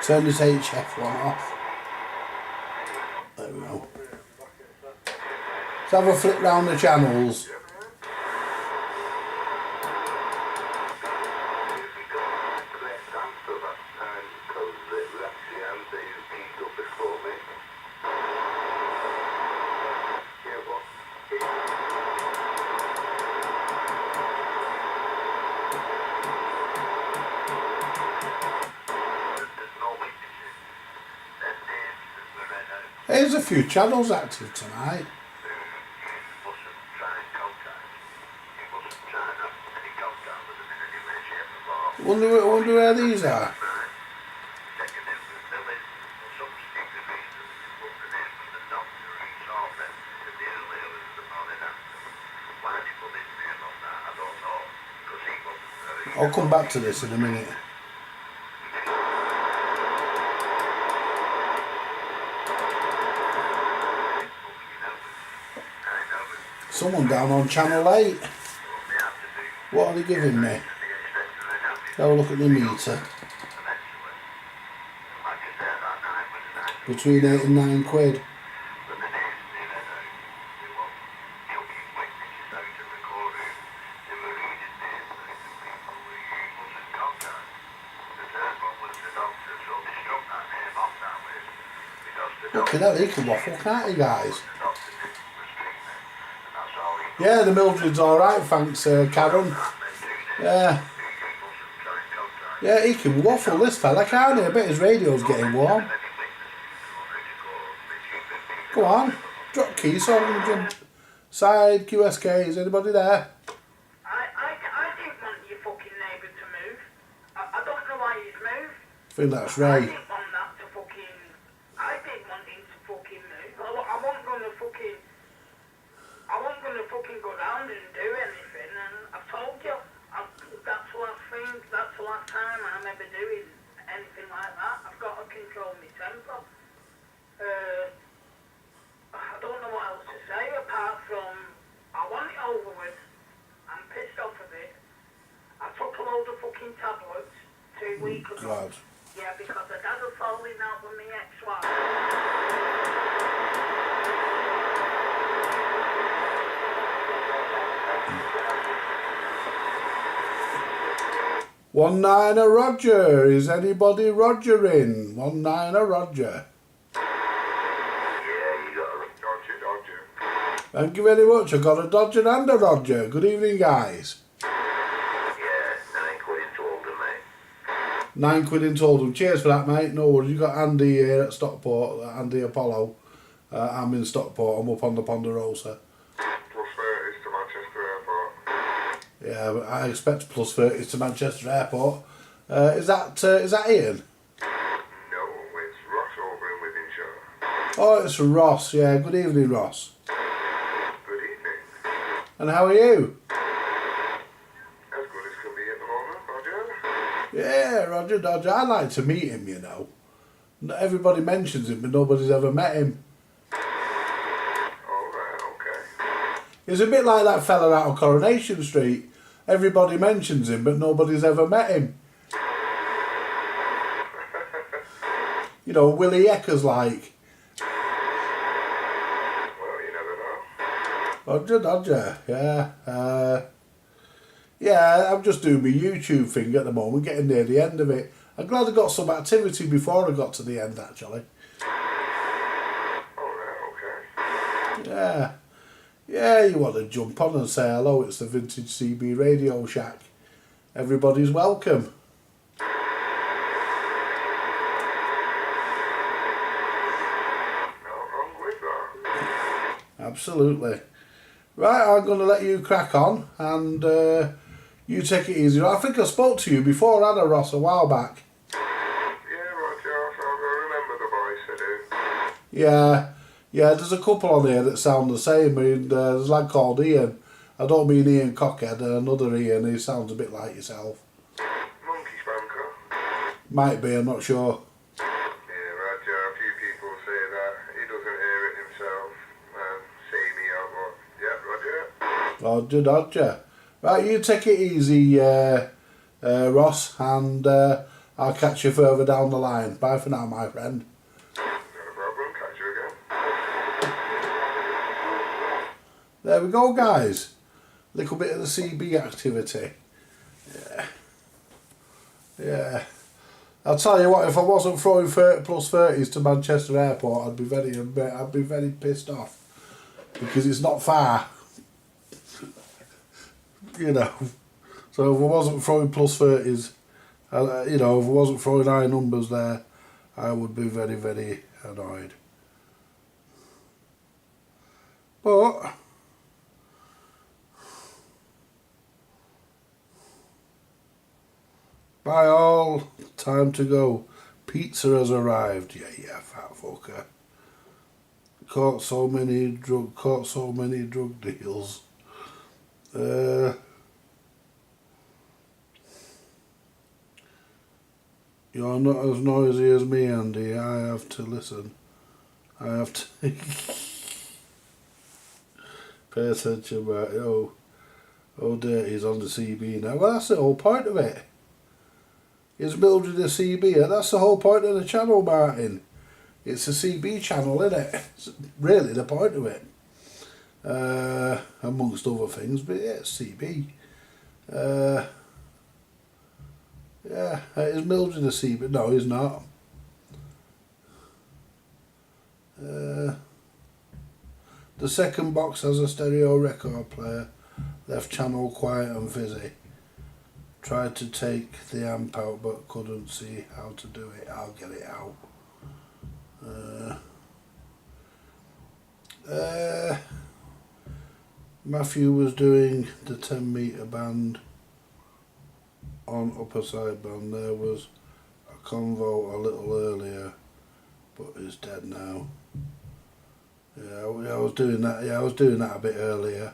Turn this HF one off. There we go. Let's have a flip round the channels. There's a few channels active tonight. Wonder where these are. I'll come back to this in a minute. Someone down on Channel 8. What are they giving me? Have a look at the meter. Between 8 and 9 quid. Look at that, he can waffle, can't he, guys? Yeah, the Mildred's alright, thanks, Karen. Yeah. Yeah, he can waffle, this fella, can't he? I bet his radio's getting warm. Go on, drop keys so I'm going to jump. Side, QSK, is anybody there? I didn't want your fucking neighbour to move. I don't know why he's moved. I think that's I Ray. didn't want that to fucking... I didn't want him to fucking move. I wasn't going to fucking... I wasn't going to fucking go round and do anything, and I told you, that's the last thing, that's the last time I'm ever doing anything like that. I've got to control my temper. I don't know what else to say apart from I want it over with. I'm pissed off of it. I took a load of fucking tablets 2 weeks ago. God. Yeah, because I had a falling out with my ex-wife. 19er Roger, is anybody Rogering? 19er Roger. Yeah, you got a Dodger. Thank you very much, I got a Dodger and a Roger. Good evening, guys. Yeah, 9 quid into Oldham, mate. 9 quid into Oldham. Cheers for that, mate. No worries. You got Andy here at Stockport, Andy Apollo. I'm in Stockport, I'm up on the Ponderosa. Plus 30s to Manchester Airport. Yeah, but I expect plus 30 to Manchester Airport. Is that Ian? No, it's Ross over in Wythenshawe. Oh, it's Ross. Yeah, good evening, Ross. Good evening. And how are you? As good as can be at the moment, Roger. Yeah, Roger Dodger. I'd like to meet him, you know. Not everybody mentions him, but nobody's ever met him. Alright, okay. He's a bit like that fella out on Coronation Street. Everybody mentions him, but nobody's ever met him. You know, Willie Eckers like. Well, you never know. Roger Dodger, yeah. Yeah, I'm just doing my YouTube thing at the moment, getting near the end of it. I'm glad I got some activity before I got to the end, actually. Alright, okay. Yeah. Yeah, you want to jump on and say hello, it's the Vintage CB Radio Shack. Everybody's welcome. No, wrong with that. Absolutely. Right, I'm going to let you crack on and you take it easy. I think I spoke to you before, hadn't I, Ross, a while back? Yeah, Roger, I remember the voice, I do. Yeah, there's a couple on here that sound the same. I mean, there's a lad called Ian. I don't mean Ian Cockhead, another Ian, he sounds a bit like yourself. Monkey Spanker. Might be, I'm not sure. Yeah, Roger, a few people say that. He doesn't hear it himself. See me out, but yeah, Roger. Dodger. Right, you take it easy, Ross, and I'll catch you further down the line. Bye for now, my friend. Not a problem, catch you again. There we go, guys. Little bit of the CB activity. Yeah. I'll tell you what, if I wasn't throwing 30 plus 30s to Manchester Airport, I'd be very pissed off. Because it's not far. You know. So if I wasn't throwing plus 30s, you know, if I wasn't throwing high numbers there, I would be very, very annoyed. But bye all, time to go. Pizza has arrived. Yeah, fat fucker. Caught so many drug deals. You're not as noisy as me, Andy. I have to listen. I have to pay attention about oh Dirty's on the CB now. Well, that's the whole point of it. It's Mildred the CB, and that's the whole point of the channel, Martin. It's a CB channel, isn't it? It's really the point of it. Amongst other things, but yeah, it's CB. Yeah, is Mildred a CB? No, he's not. The second box has a stereo record player. Left channel quiet and fizzy. Tried to take the amp out but couldn't see how to do it. I'll get it out. Matthew was doing the 10 metre band on upper sideband. There was a convo a little earlier, but it's dead now. Yeah, I was doing that. Yeah, I was doing that a bit earlier.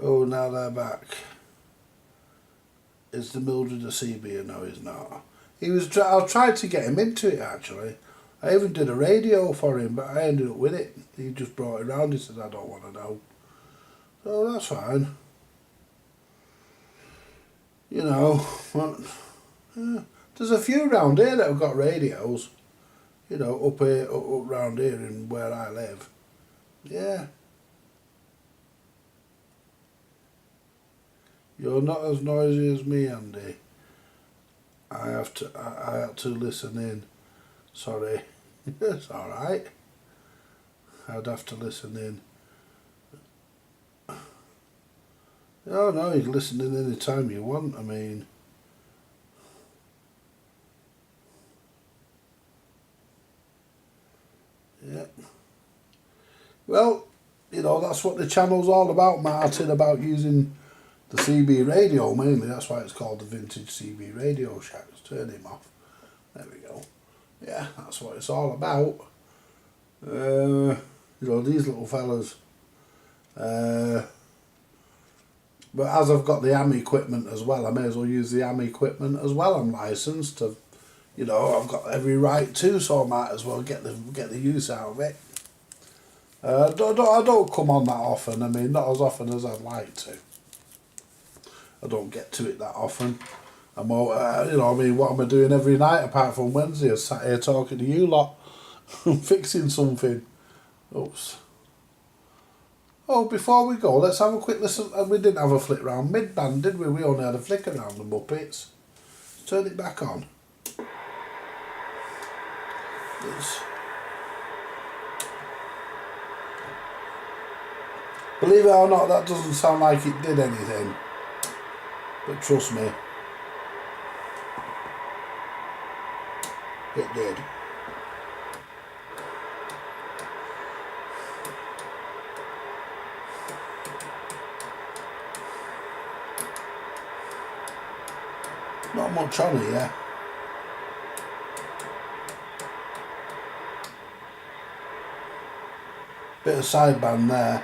Oh, now they're back. Is the Mildred a CB? No, he's not. He was. I tried to get him into it actually. I even did a radio for him, but I ended up with it. He just brought it round. He said, "I don't want to know." So that's fine. You know, but, there's a few round here that have got radios. You know, up here, up round here, in where I live. Yeah. You're not as noisy as me, Andy. I had to listen in. Sorry. It's alright. I'd have to listen in. Oh no, you can listen in any time you want, I mean. Yeah. Well, you know, that's what the channel's all about, Martin, about using the CB radio mainly. That's why it's called the Vintage CB Radio Shack. Let's turn him off. There we go. Yeah, that's what it's all about. You know, these little fellas. But as I've got the AM equipment as well, I may as well use the AM equipment as well. I'm licensed to, you know, I've got every right to, so I might as well get the use out of it. I don't come on that often. I mean, not as often as I'd like to. I don't get to it that often. I'm all, you know, I mean, what am I doing every night apart from Wednesday? I sat here talking to you lot, fixing something. Oops. Oh, before we go, let's have a quick listen. We didn't have a flick round mid-band, did we? We only had a flick around the Muppets. Turn it back on. Believe it or not, that doesn't sound like it did anything. But trust me, it did. Not much on it, yeah. Bit of sideband there.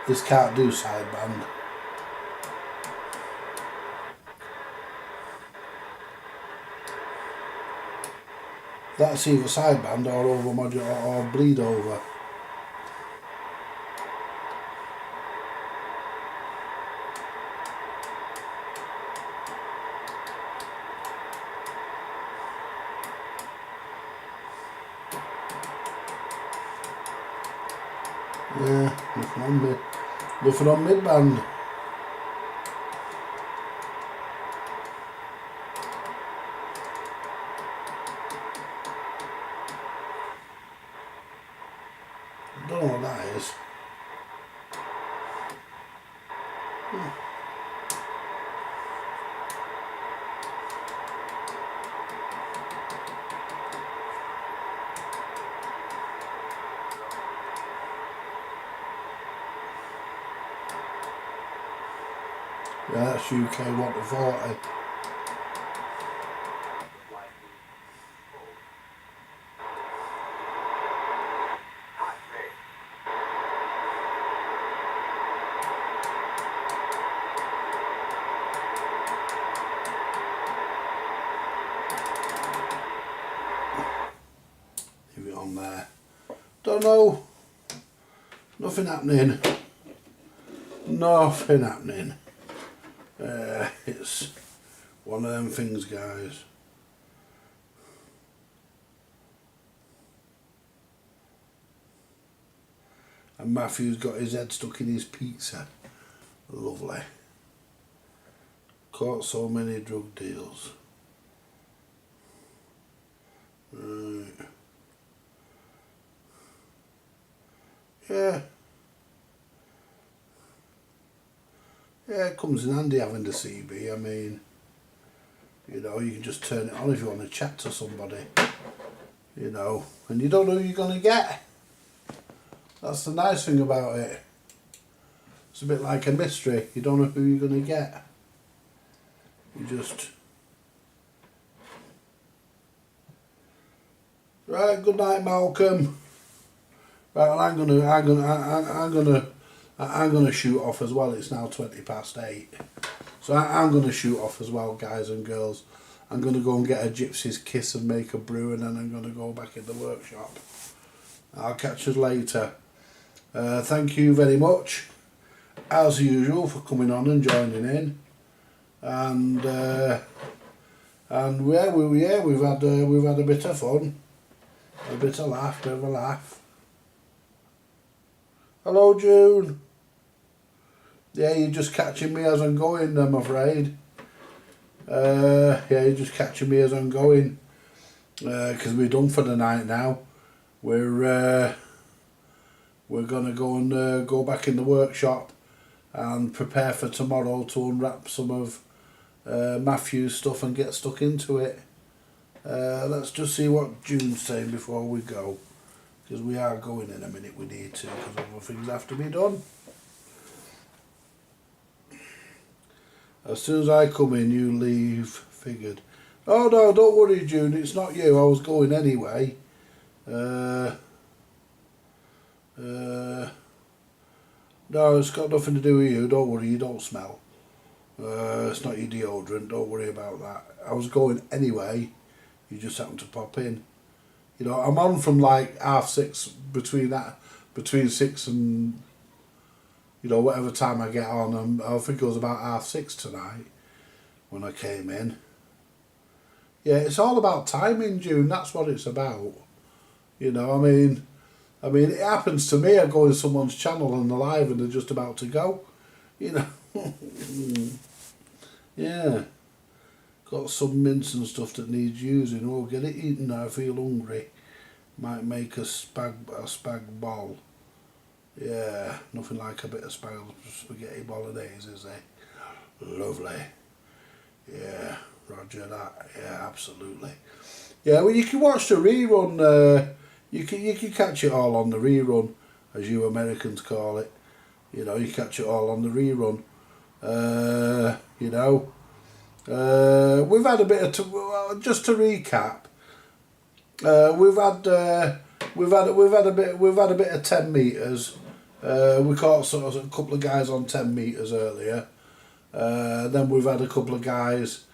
This can't do sideband. That's either sideband or over modular or bleed over. Yeah, nothing on mid-band. I don't know what that is. Yeah, that's UK 1 to 40. on there. Don't know. Nothing happening. Nothing happening. It's one of them things, guys. And Matthew's got his head stuck in his pizza. Lovely. Caught so many drug deals. Right. Yeah. Yeah, it comes in handy having the CB. I mean, you know, you can just turn it on if you want to chat to somebody. You know, and you don't know who you're going to get. That's the nice thing about it. It's a bit like a mystery. You don't know who you're going to get. You just... Right, good night, Malcolm. Right, well, I'm gonna shoot off as well. It's now 8:20. So I'm gonna shoot off as well, guys and girls. I'm gonna go and get a gypsy's kiss and make a brew, and then I'm gonna go back in the workshop. I'll catch you later. Thank you very much, as usual, for coming on and joining in. And we've had a bit of fun, a bit of a laugh. Hello, June. Yeah, you're just catching me as I'm going, I'm afraid. Yeah, you're just catching me as I'm going. Because we're done for the night now. We're gonna go and go back in the workshop and prepare for tomorrow to unwrap some of Matthew's stuff and get stuck into it. Let's just see what June's saying before we go. Because we are going in a minute, we need to, because other things have to be done. As soon as I come in, you leave, figured. Oh no, don't worry, June, it's not you, I was going anyway. No, it's got nothing to do with you, don't worry, you don't smell. It's not your deodorant, don't worry about that. I was going anyway, you just happened to pop in. You know, I'm on from like 6:30, between 6 and, you know, whatever time I get on. I think it was about 6:30 tonight when I came in. Yeah, it's all about timing, June. That's what it's about. You know, I mean, it happens to me. I go in someone's channel and they're live and they're just about to go. You know, yeah. Got some mince and stuff that needs using. Oh, get it eaten now. I feel hungry. Might make a spag bol. Yeah, nothing like a bit of spaghetti bolognese, is there? Lovely. Yeah, roger that. Yeah, absolutely. Yeah, well, you can watch the rerun. You can catch it all on the rerun, as you Americans call it. You know, you catch it all on the rerun. You know. We've had a bit of just to recap. We've had a bit of 10 meters. We caught sort of a couple of guys on 10 meters earlier. Then we've had a couple of guys.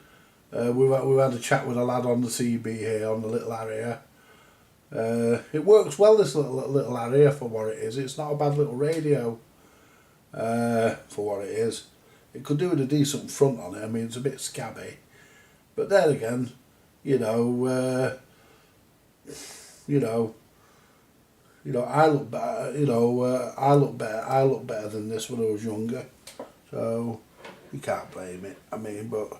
We've had a chat with a lad on the CB here on the little area. It works well, this little area, for what it is. It's not a bad little radio. For what it is. It could do with a decent front on it. I mean, it's a bit scabby, but there again, you know, I look better. You know, I look better than this when I was younger. So you can't blame it. I mean, but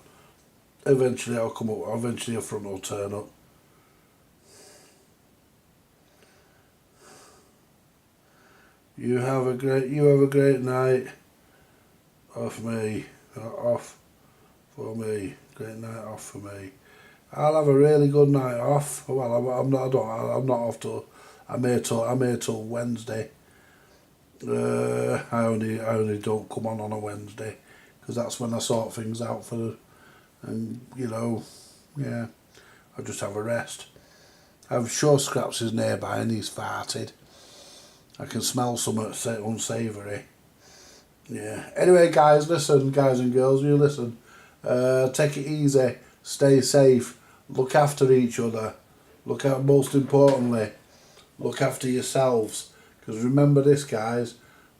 eventually I'll come up. Eventually a front will turn up. You have a great night. Off me, off for me. Great night off for me. I'll have a really good night off. Well, I'm not off till I'm here till Wednesday. I only don't come on a Wednesday because that's when I sort things out and you know, yeah, I just have a rest. I'm sure Scraps is nearby and he's farted. I can smell something unsavoury. Yeah. Anyway, guys, listen, guys and girls, you listen. Take it easy. Stay safe. Look after each other. Most importantly, look after yourselves. Because remember this, guys,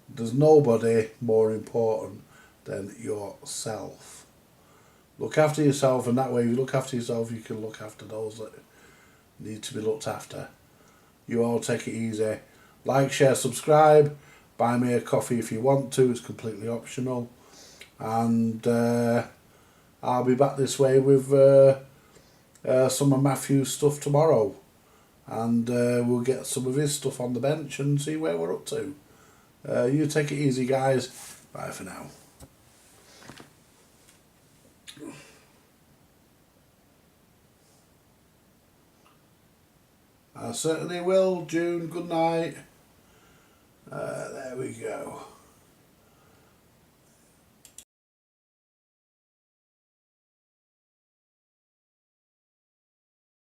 there's nobody more important than yourself. Look after yourself, and that way if you look after yourself, you can look after those that need to be looked after. You all take it easy. Like, share, subscribe. Buy me a coffee if you want to. It's completely optional. And I'll be back this way with some of Matthew's stuff tomorrow. And we'll get some of his stuff on the bench and see where we're up to. You take it easy, guys. Bye for now. I certainly will. June, good night. There we go.